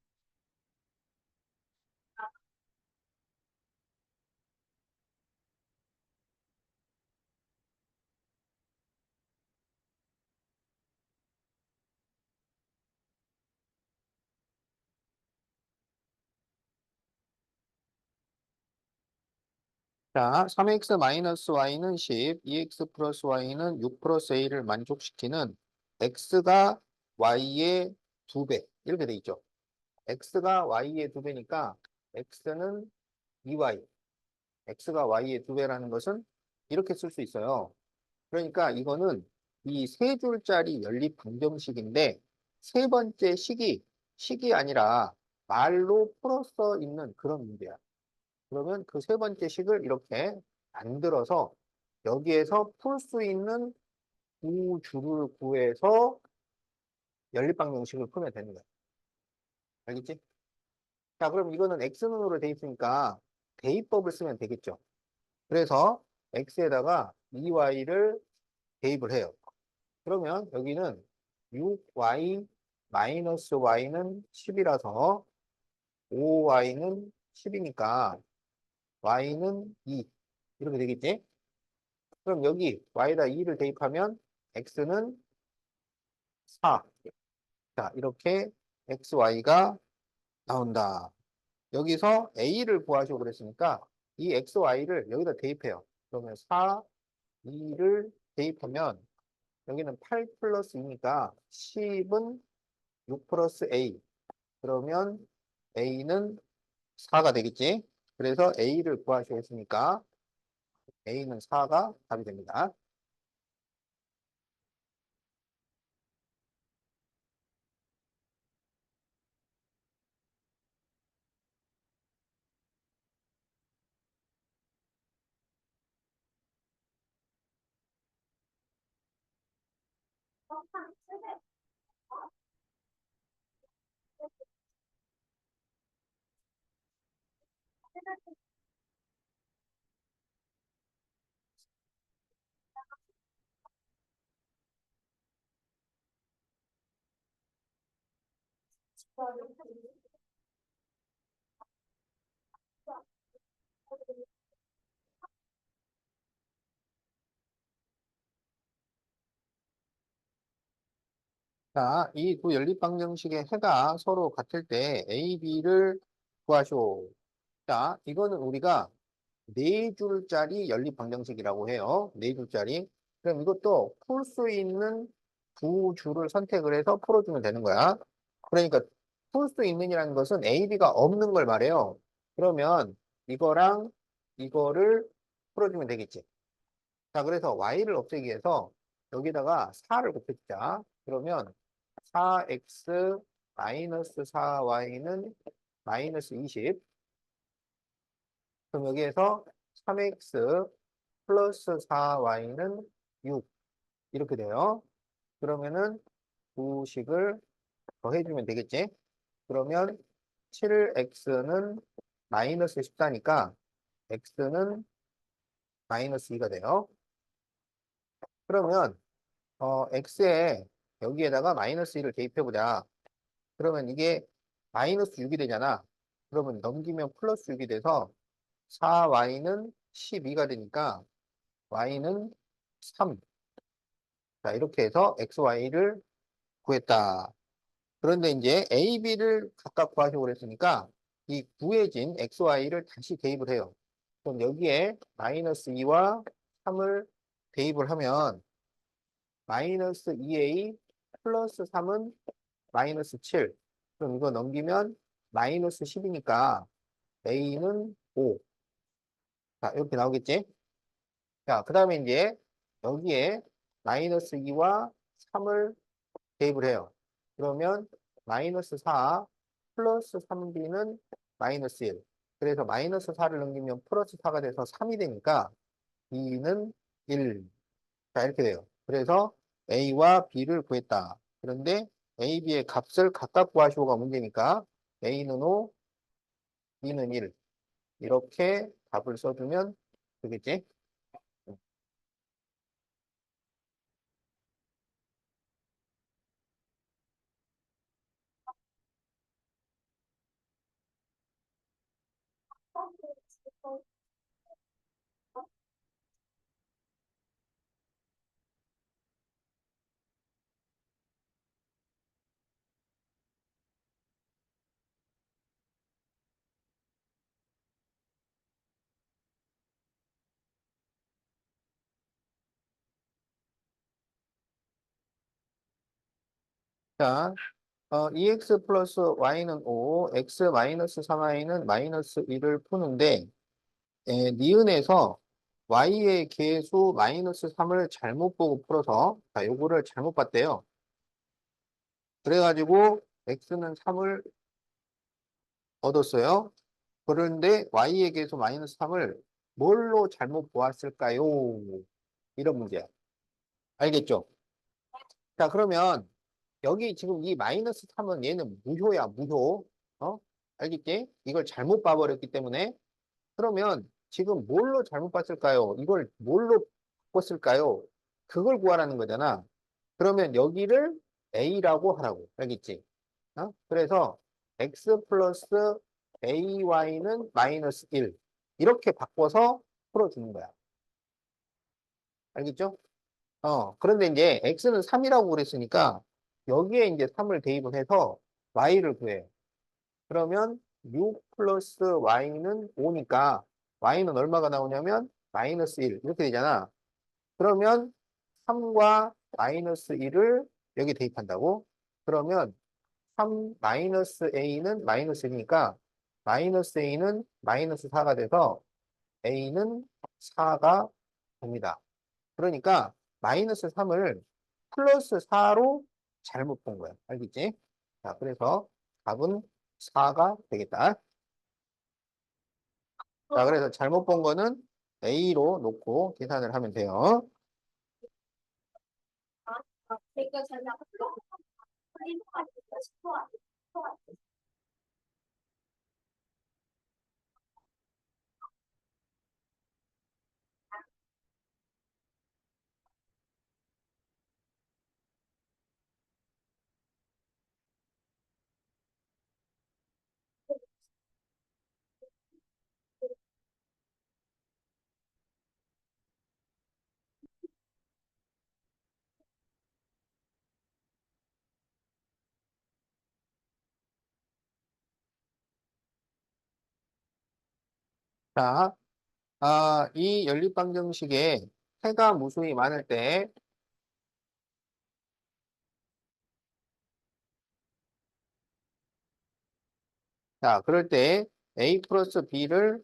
자, 3x 마이너스 y는 10, 2x 플러스 y는 6 플러스 a를 만족시키는 x가 y의 2배. 이렇게 돼 있죠. x가 y의 2배니까 x는 2y. x가 y의 2배라는 것은 이렇게 쓸 수 있어요. 그러니까 이거는 이 세 줄짜리 연립 방정식인데 세 번째 식이 아니라 말로 풀어서 있는 그런 문제야. 그러면 그 세 번째 식을 이렇게 만들어서 여기에서 풀 수 있는 두 줄을 구해서 연립방정식을 풀면 되는 거야. 알겠지? 자, 그럼 이거는 x는으로 돼 있으니까 대입법을 쓰면 되겠죠. 그래서 x에다가 2y를 대입을 해요. 그러면 여기는 6y 마이너스 y는 10이라서 5y는 10이니까 y는 2. 이렇게 되겠지? 그럼 여기 y에다 2를 대입하면 x는 4. 자, 이렇게 xy가 나온다. 여기서 a를 구하시고 그랬으니까 이 xy를 여기다 대입해요. 그러면 4, 2를 대입하면 여기는 8 플러스 2니까 10은 6 플러스 a. 그러면 a는 4가 되겠지? 그래서 a를 구하시고 했으니까 a는 4가 답이 됩니다. 자, 이 두 연립방정식의 해가 서로 같을 때 A, B를 구하시오. 자, 이거는 우리가 네 줄짜리 연립방정식이라고 해요. 네 줄짜리. 그럼 이것도 풀 수 있는 두 줄을 선택을 해서 풀어주면 되는 거야. 그러니까 풀 수 있는이라는 것은 A, B가 없는 걸 말해요. 그러면 이거랑 이거를 풀어주면 되겠지. 자, 그래서 Y를 없애기 위해서 여기다가 4를 곱해주자. 그러면 4x 마이너스 4y는 마이너스 20. 그럼 여기에서 3x 플러스 4y는 6. 이렇게 돼요. 그러면은 두 식을 더해주면 되겠지? 그러면 7x는 마이너스 14니까 x는 마이너스 2가 돼요. 그러면 x에 여기에다가 마이너스 1을 대입해보자. 그러면 이게 마이너스 6이 되잖아. 그러면 넘기면 플러스 6이 돼서 4y는 12가 되니까 y는 3. 자, 이렇게 해서 xy를 구했다. 그런데 이제 a, b를 각각 구하시고 그랬으니까 이 구해진 xy를 다시 대입을 해요. 그럼 여기에 마이너스 2와 3을 대입을 하면 마이너스 2a 플러스 3은 마이너스 7. 그럼 이거 넘기면 마이너스 10이니까 a는 5. 자, 이렇게 나오겠지? 자, 그 다음에 이제 여기에 마이너스 2와 3을 대입을 해요. 그러면 마이너스 4 플러스 3b는 마이너스 1. 그래서 마이너스 4를 넘기면 플러스 4가 돼서 3이 되니까 b는 1. 자, 이렇게 돼요. 그래서 a와 b를 구했다. 그런데 a, b의 값을 각각 구하시오가 문제니까 a는 5, b는 1. 이렇게 답을 써주면 되겠지? 자, 2x 플러스 y는 5, x 마이너스 3y는 마이너스 1을 푸는데, 니은에서 y의 계수 마이너스 3을 잘못 보고 풀어서, 자, 요거를 잘못 봤대요. 그래가지고, x는 3을 얻었어요. 그런데 y의 계수 마이너스 3을 뭘로 잘못 보았을까요? 이런 문제야. 알겠죠? 자, 그러면 여기 지금 이 마이너스 3은 얘는 무효야, 무효. 어? 알겠지? 이걸 잘못 봐버렸기 때문에. 그러면 지금 뭘로 잘못 봤을까요? 이걸 뭘로 바꿨을까요? 그걸 구하라는 거잖아. 그러면 여기를 A라고 하라고. 알겠지? 그래서 X 플러스 AY는 마이너스 1. 이렇게 바꿔서 풀어주는 거야. 알겠죠? 그런데 이제 X는 3이라고 그랬으니까 여기에 이제 3을 대입을 해서 Y를 구해요. 그러면 6 플러스 Y는 5니까 Y는 얼마가 나오냐면 마이너스 1. 이렇게 되잖아. 그러면 3과 마이너스 1을 여기 대입한다고? 그러면 3 마이너스 A는 마이너스 1이니까 마이너스 A는 마이너스 4가 돼서 A는 4가 됩니다. 그러니까 마이너스 3을 플러스 4로 잘못 본 거야. 알겠지? 자, 그래서 답은 4가 되겠다. 자, 그래서 잘못 본 거는 A로 놓고 계산을 하면 돼요. 그러니까 제가 할인 받으니까 싶어. 자, 이 연립방정식에 해가 무수히 많을 때, 자, 그럴 때 A 플러스 B를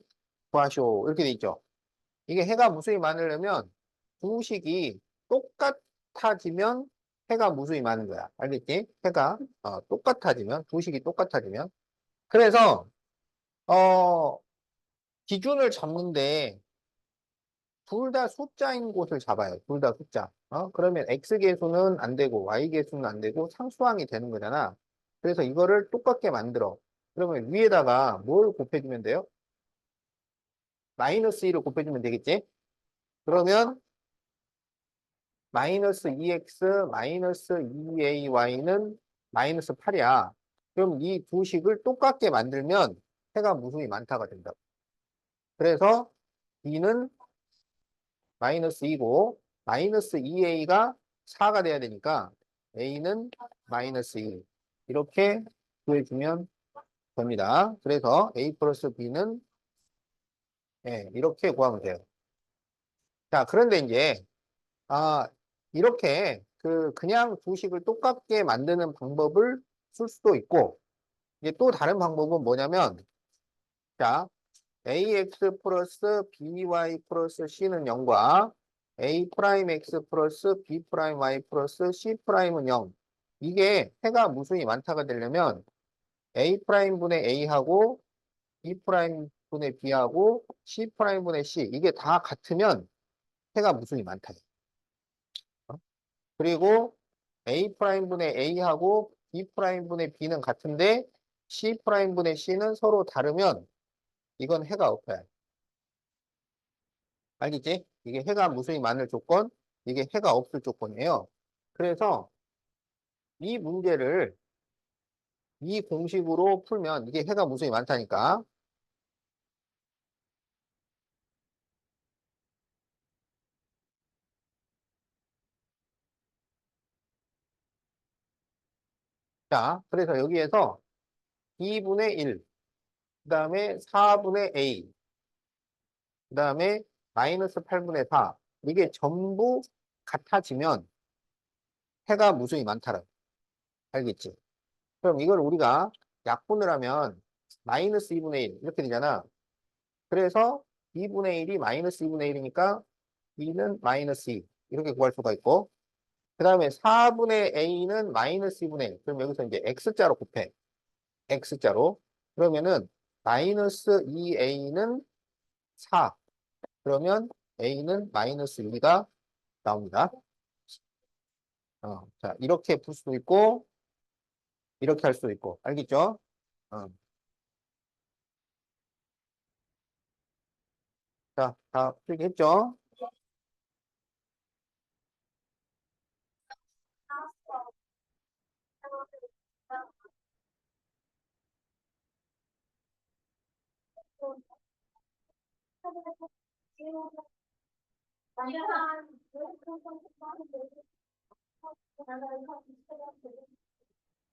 구하시오. 이렇게 돼 있죠. 이게 해가 무수히 많으려면 두 식이 똑같아지면 해가 무수히 많은 거야. 알겠지? 해가 똑같아지면, 두 식이 똑같아지면. 그래서, 어, 기준을 잡는데 둘 다 숫자인 곳을 잡아요. 둘 다 숫자. 그러면 X계수는 안 되고 Y계수는 안 되고 상수항이 되는 거잖아. 그래서 이거를 똑같게 만들어. 그러면 위에다가 뭘 곱해주면 돼요? 마이너스 1을 곱해주면 되겠지? 그러면 마이너스 2X 마이너스 2AY는 마이너스 8이야. 그럼 이 두 식을 똑같게 만들면 해가 무수히 많다가 된다. 그래서 B는 마이너스 2고 마이너스 2A가 4가 돼야 되니까 A는 마이너스 2 이렇게 구해주면 됩니다. 그래서 A 플러스 B는 이렇게 구하면 돼요. 자, 그런데 이제 아 이렇게 그냥 두 식을 똑같게 만드는 방법을 쓸 수도 있고 이제 또 다른 방법은 뭐냐면 자 ax 플러스 by 플러스 c는 0과 a 프라임 x 플러스 b 프라임 y 플러스 c 프라임은 0. 이게 해가 무수히 많다가 되려면 a 프라임 분의 a하고 b 프라임 분의 b하고 c 프라임 분의 c 이게 다 같으면 해가 무수히 많다. 어? 그리고 a 프라임 분의 a하고 b 프라임 분의 b는 같은데 c 프라임 분의 c는 서로 다르면 이건 해가 없어요. 알겠지? 이게 해가 무수히 많을 조건, 이게 해가 없을 조건이에요. 그래서 이 문제를 이 공식으로 풀면 이게 해가 무수히 많다니까. 자, 그래서 여기에서 2분의 1, 그 다음에 4분의 a, 그 다음에 마이너스 8분의 4. 이게 전부 같아지면 해가 무수히 많다라. 알겠지? 그럼 이걸 우리가 약분을 하면 마이너스 2분의 1 이렇게 되잖아. 그래서 2분의 1이 마이너스 2분의 1이니까 2는 마이너스 2 이렇게 구할 수가 있고 그 다음에 4분의 a는 마이너스 2분의 1 그럼 여기서 이제 x자로 곱해 x자로 그러면은 마이너스 2a는 4 그러면 a는 마이너스 2가 나옵니다. 자 이렇게 풀 수도 있고 이렇게 할 수도 있고 알겠죠? 어, 자, 다 풀게 했죠?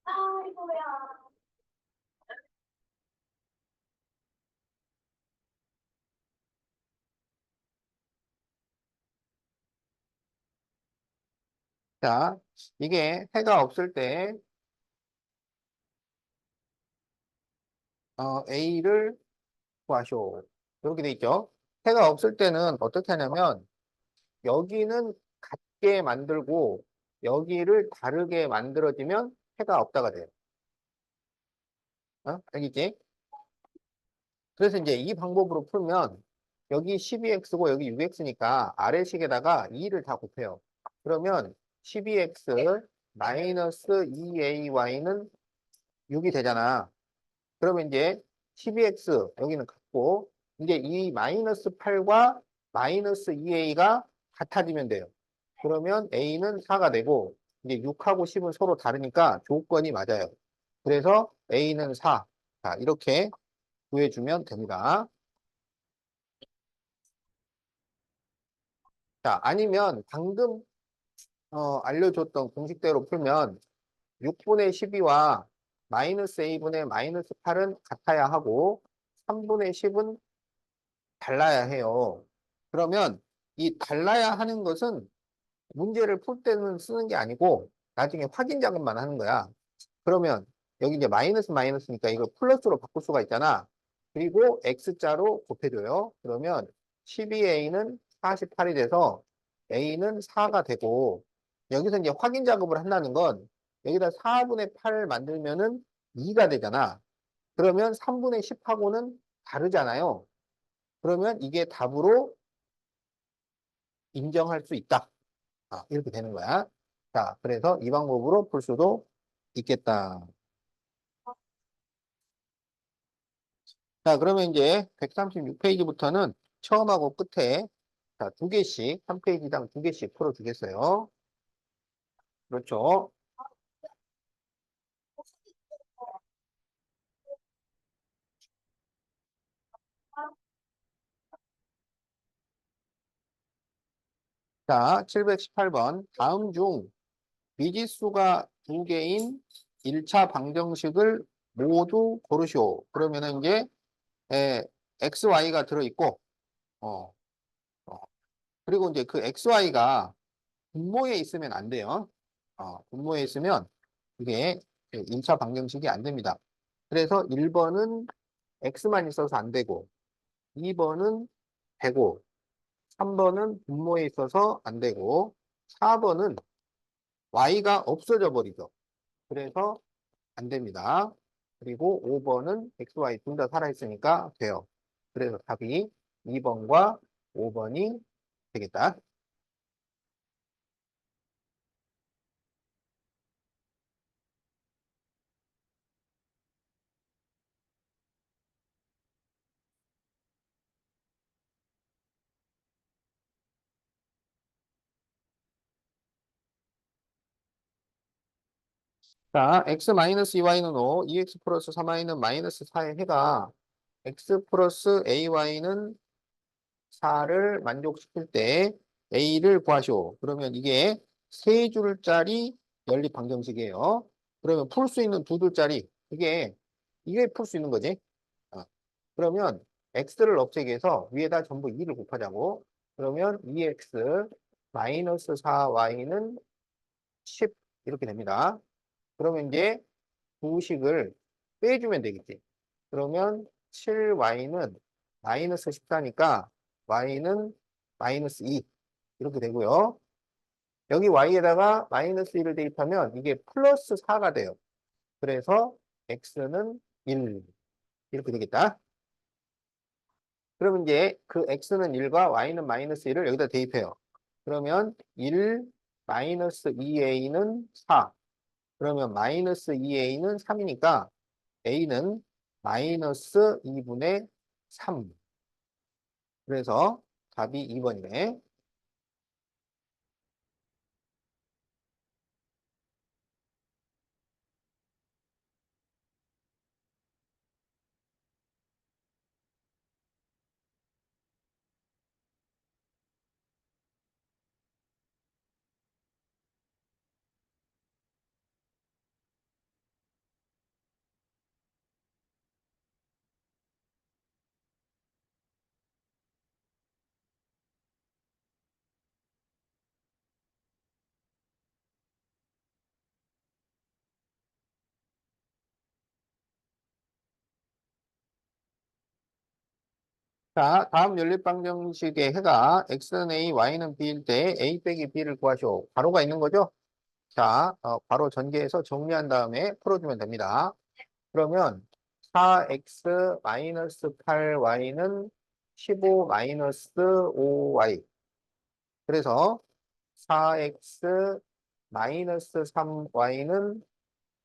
아이고야. 자 이게 해가 없을 때 a를 구하쇼 이렇게 돼 있죠? 해가 없을 때는 어떻게 하냐면 여기는 같게 만들고 여기를 다르게 만들어지면 해가 없다가 돼요. 알겠지? 그래서 이제 이 방법으로 풀면 여기 12x고 여기 6x니까 아래식에다가 2를 다 곱해요. 그러면 12x 마이너스 2ay는 6이 되잖아. 그러면 이제 12x 여기는 같고 이제 이 마이너스 8과 마이너스 2a가 같아지면 돼요. 그러면 a는 4가 되고 이제 6하고 10은 서로 다르니까 조건이 맞아요. 그래서 a는 4. 자, 이렇게 구해주면 됩니다. 자, 아니면 방금 알려줬던 공식대로 풀면 6분의 12와 마이너스 a분의 마이너스 8은 같아야 하고 3분의 10은 달라야 해요. 그러면 이 달라야 하는 것은 문제를 풀 때는 쓰는 게 아니고 나중에 확인 작업만 하는 거야. 그러면 여기 이제 마이너스 마이너스니까 이걸 플러스로 바꿀 수가 있잖아. 그리고 X자로 곱해줘요. 그러면 12A는 48이 돼서 A는 4가 되고 여기서 이제 확인 작업을 한다는 건 여기다 4분의 8을 만들면은 2가 되잖아. 그러면 3분의 10하고는 다르잖아요. 그러면 이게 답으로 인정할 수 있다. 이렇게 되는 거야. 자, 그래서 이 방법으로 풀 수도 있겠다. 자, 그러면 이제 136페이지부터는 처음하고 끝에 자, 두 개씩, 한 페이지당 두 개씩 풀어주겠어요. 그렇죠. 자, 718번. 다음 중 미지수가 두 개인 1차 방정식을 모두 고르시오. 그러면은 이제 XY가 들어있고, 어, 어, 그리고 이제 그 XY가 분모에 있으면 안 돼요. 분모에 있으면 이게 1차 방정식이 안 됩니다. 그래서 1번은 X만 있어서 안 되고, 2번은 되고, 3번은 분모에 있어서 안 되고, 4번은 Y가 없어져 버리죠. 그래서 안 됩니다. 그리고 5번은 X, Y 둘 다 살아있으니까 돼요. 그래서 답이 2번과 5번이 되겠다. 자, x-2y는 5, 2x 플러스 3y는 마이너스 4의 해가 x 플러스 ay는 4를 만족시킬 때 a를 구하시오. 그러면 이게 세 줄짜리 연립 방정식이에요. 그러면 풀 수 있는 두 줄짜리 이게 풀 수 있는 거지. 그러면 x를 없애기 위해서 위에다 전부 2를 곱하자고. 그러면 2x 마이너스 4y는 10 이렇게 됩니다. 그러면 이제 부식을 빼주면 되겠지. 그러면 7y는 마이너스 14니까 y는 마이너스 2 이렇게 되고요. 여기 y에다가 마이너스 1을 대입하면 이게 플러스 4가 돼요. 그래서 x는 1 이렇게 되겠다. 그러면 이제 그 x는 1과 y는 마이너스 1을 여기다 대입해요. 그러면 1 마이너스 2a는 4. 그러면 마이너스 2a는 3이니까 a는 마이너스 2분의 3. 그래서 답이 2번이네. 자, 다음 연립방정식의 해가 x는 a, y는 b일 때 a 빼기 b를 구하시오. 괄호가 있는 거죠? 자, 괄호 전개해서 정리한 다음에 풀어주면 됩니다. 그러면 4x 마이너스 8y는 15 마이너스 5y. 그래서 4x 마이너스 3y는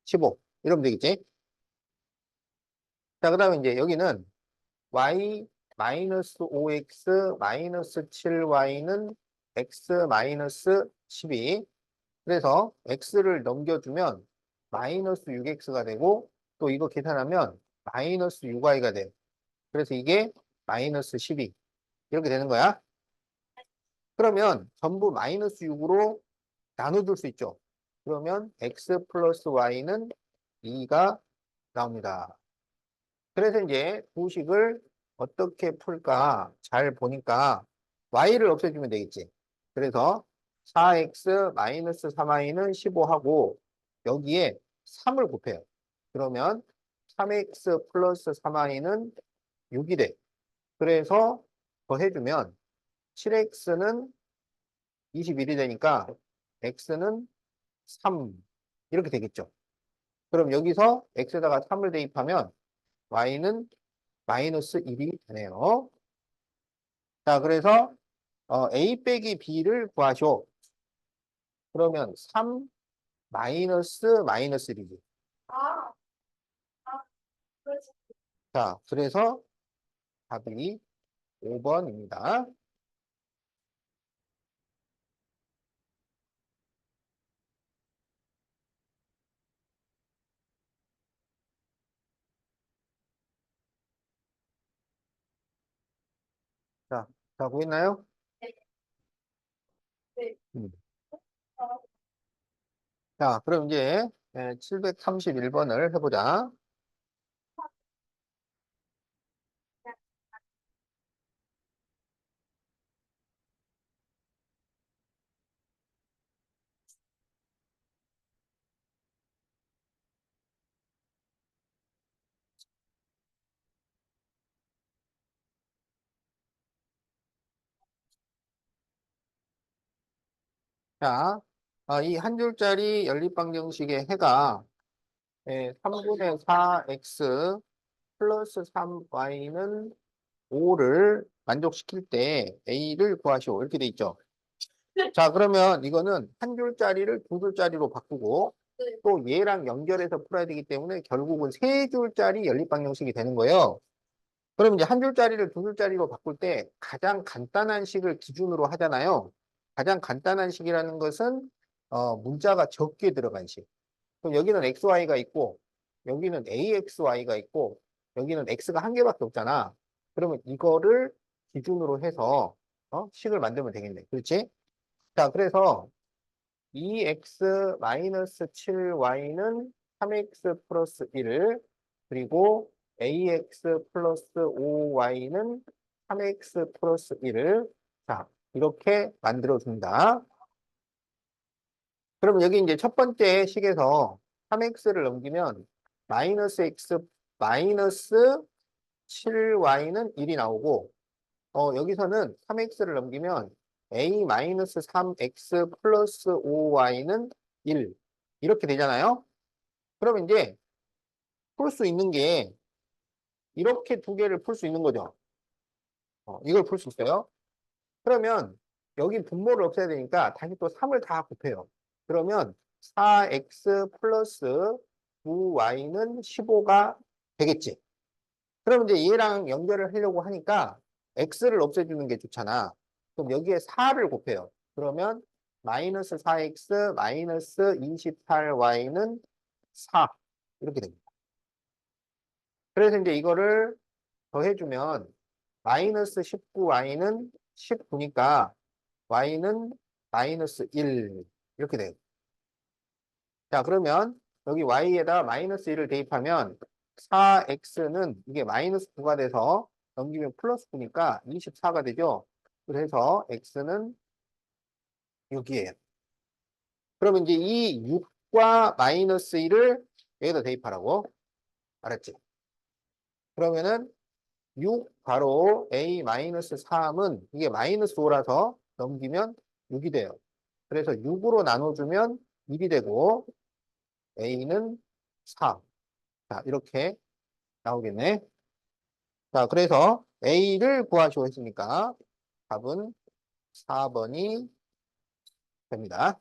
15. 이러면 되겠지? 자, 그 다음에 이제 여기는 y 마이너스 5x 마이너스 7y는 x 마이너스 12. 그래서 x를 넘겨주면 마이너스 6x가 되고 또 이거 계산하면 마이너스 6y가 돼. 그래서 이게 마이너스 12. 이렇게 되는 거야. 그러면 전부 마이너스 6으로 나눠줄 수 있죠. 그러면 x 플러스 y는 2가 나옵니다. 그래서 이제 부식을 어떻게 풀까? 잘 보니까 y를 없애주면 되겠지. 그래서 4x 마이너스 3y는 15하고 여기에 3을 곱해요. 그러면 3x 플러스 3y는 6이 돼. 그래서 더해주면 7x는 21이 되니까 x는 3 이렇게 되겠죠. 그럼 여기서 x에다가 3을 대입하면 y는 마이너스 1이 되네요. 자, 그래서 a 빼기 b를 구하시오. 그러면 3 마이너스 마이너스 1이지. 아, 그렇지. 자, 그래서 답이 5번입니다. 자, 자, 보이나요? 네, 네. 음. 어, 자, 그럼 이제 731번을 해보자. 자, 이 한 줄짜리 연립방정식의 해가 3분의 4x 플러스 3y는 5를 만족시킬 때 a를 구하시오. 이렇게 돼 있죠. 자, 그러면 이거는 한 줄짜리를 두 줄짜리로 바꾸고 네. 또 얘랑 연결해서 풀어야 되기 때문에 결국은 세 줄짜리 연립방정식이 되는 거예요. 그럼 이제 한 줄짜리를 두 줄짜리로 바꿀 때 가장 간단한 식을 기준으로 하잖아요. 가장 간단한 식이라는 것은 문자가 적게 들어간 식. 그럼 여기는 xy가 있고 여기는 axy가 있고 여기는 x가 한 개밖에 없잖아. 그러면 이거를 기준으로 해서 식을 만들면 되겠네. 그렇지? 자, 그래서 2x-7y는 3x 플러스 1을 그리고 ax 플러스 5y는 3x 플러스 1을 자, 이렇게 만들어준다. 그러면 여기 이제 첫 번째 식에서 3x를 넘기면 마이너스 x 마이너스 7y는 1이 나오고 여기서는 3x를 넘기면 a 마이너스 3x 플러스 5y는 1 이렇게 되잖아요. 그러면 이제 풀 수 있는 게 이렇게 두 개를 풀 수 있는 거죠. 이걸 풀 수 있어요. 그러면 여기 분모를 없애야 되니까 다시 또 3을 다 곱해요. 그러면 4x 플러스 9y는 15가 되겠지. 그럼 이제 얘랑 연결을 하려고 하니까 x를 없애주는 게 좋잖아. 그럼 여기에 4를 곱해요. 그러면 마이너스 4x 마이너스 28y는 4 이렇게 됩니다. 그래서 이제 이거를 더해주면 마이너스 19y는 19니까 y는 마이너스 1 이렇게 돼요. 자, 그러면 여기 y에다 마이너스 1을 대입하면 4x는 이게 마이너스 9가 돼서 넘기면 플러스 9니까 24가 되죠. 그래서 x는 6이에요. 그러면 이제 이 6과 마이너스 1을 여기다 대입하라고. 알았지? 그러면은 6 바로 a 마이너스 3은 이게 마이너스 5라서 넘기면 6이 돼요. 그래서 6으로 나눠주면 1이 되고 a는 4. 자, 이렇게 나오겠네. 자, 그래서 A를 구하시오 했으니까 답은 4번이 됩니다.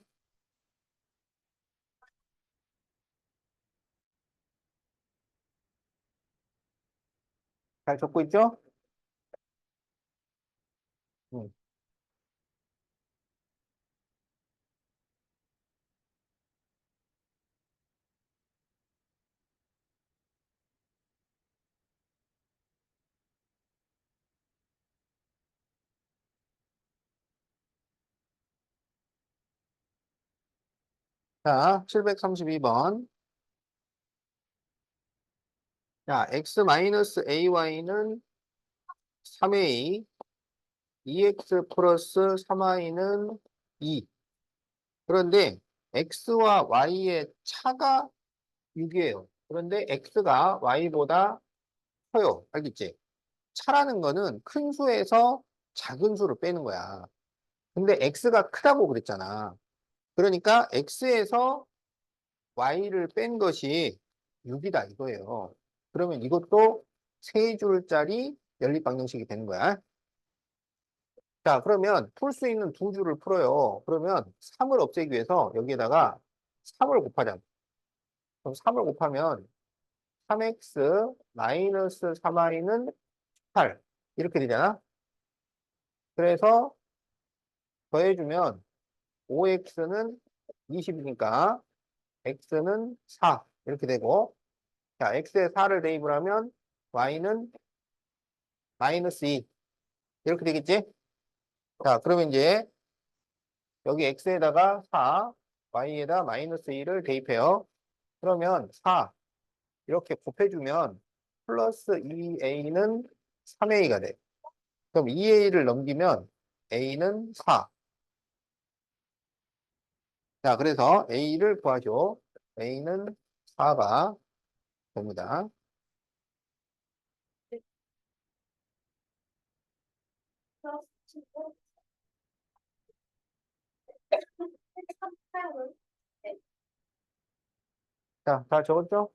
잘 적고 있죠? 음. 자, 732번. 자, x-ay는 3a, 2x 플러스 3i는 2. 그런데 x와 y의 차가 6이에요. 그런데 x가 y보다 커요. 알겠지? 차라는 거는 큰 수에서 작은 수를 빼는 거야. 근데 x가 크다고 그랬잖아. 그러니까 x에서 y를 뺀 것이 6이다 이거예요. 그러면 이것도 세 줄짜리 연립방정식이 되는 거야. 자, 그러면 풀 수 있는 두 줄을 풀어요. 그러면 3을 없애기 위해서 여기에다가 3을 곱하자. 그럼 3을 곱하면 3x 마이너스 3i는 8. 이렇게 되잖아. 그래서 더해주면 5x는 20이니까 x는 4. 이렇게 되고, 자, x에 4를 대입을 하면 y는 마이너스 2. 이렇게 되겠지? 자, 그러면 이제 여기 x에다가 4, y에다 마이너스 2를 대입해요. 그러면 4 이렇게 곱해주면 플러스 2a는 3a가 돼. 그럼 2a를 넘기면 a는 4. 자, 그래서 a를 구하죠. a는 4가 됩니다. 자, 다 적었죠?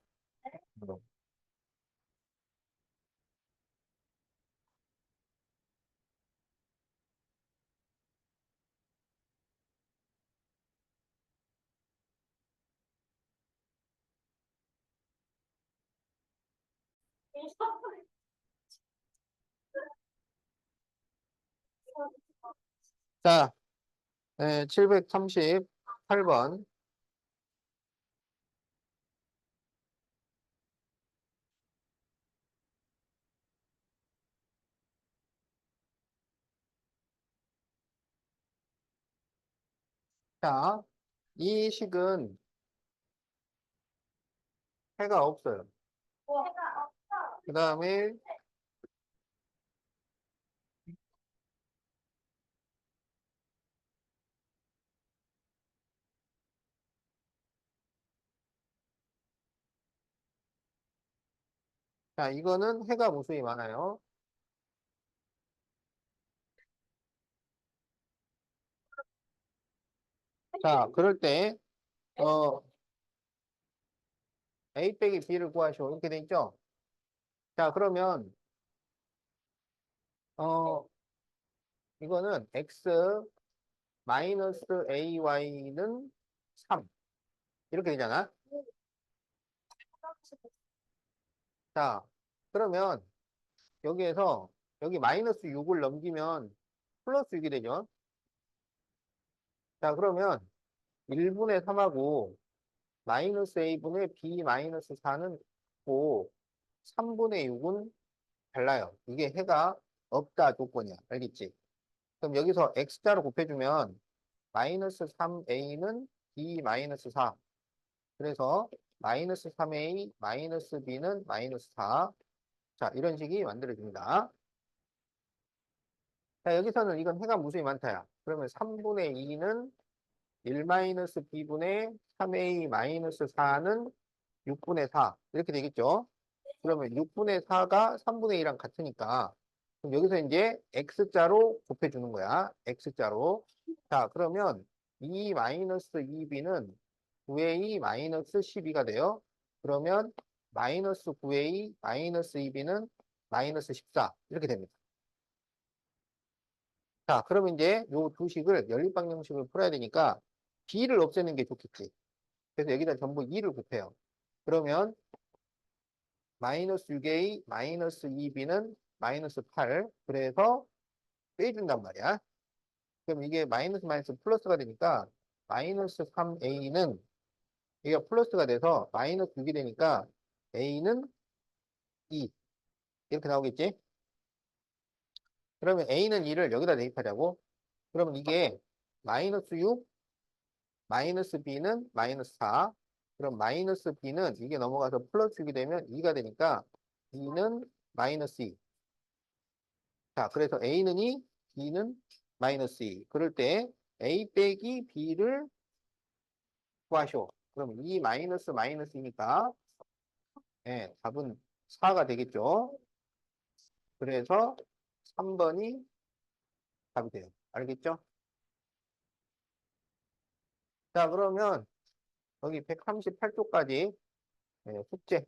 자, 738번. 자, 이 식은 해가 없어요. 그 다음에, 자, 이거는 해가 무수히 많아요. 자, 그럴 때, 어, A 빼기 B를 구하시오. 이렇게 돼 있죠? 자, 그러면, 어, 이거는 X 마이너스 AY는 3. 이렇게 되잖아? 자, 그러면 여기에서 여기 마이너스 6을 넘기면 플러스 6이 되죠? 자, 그러면 1분의 3하고 마이너스 A분의 B 마이너스 4는 고 3분의 6은 달라요. 이게 해가 없다 조건이야. 알겠지? 그럼 여기서 X자로 곱해주면 마이너스 3A는 B 마이너스 4. 그래서 마이너스 3A 마이너스 B는 마이너스 4. 자, 이런 식이 만들어집니다. 자, 여기서는 이건 해가 무수히 많다야. 그러면 3분의 2는 1 마이너스 B분의 3A 마이너스 4는 6분의 4. 이렇게 되겠죠? 그러면 6분의 4가 3분의 2랑 같으니까 그럼 여기서 이제 X자로 곱해주는 거야. X자로. 자, 그러면 2 마이너스 2B는 9A 마이너스 12가 돼요. 그러면 마이너스 9A 마이너스 2B는 마이너스 14. 이렇게 됩니다. 자, 그러면 이제 요 두 식을 연립방정식을 풀어야 되니까 B를 없애는 게 좋겠지. 그래서 여기다 전부 2를 곱해요. 그러면 마이너스 6A 마이너스 2B는 마이너스 8. 그래서 빼준단 말이야. 그럼 이게 마이너스 마이너스 플러스가 되니까 마이너스 3A는 이게 플러스가 돼서 마이너스 6이 되니까 A는 2. 이렇게 나오겠지? 그러면 A는 2를 여기다 대입하자고. 그러면 이게 마이너스 6, 마이너스 B는 마이너스 4. 그럼 마이너스 B는 이게 넘어가서 플러스 6이 되면 2가 되니까 B는 마이너스 2. 자, 그래서 A는 2, B는 마이너스 2. 그럴 때 A 빼기 B를 구하쇼. 그럼 2 마이너스 마이너스니까 예, 답은 4가 되겠죠. 그래서 3번이 답이 돼요. 알겠죠? 자, 그러면 여기 138쪽까지 숙제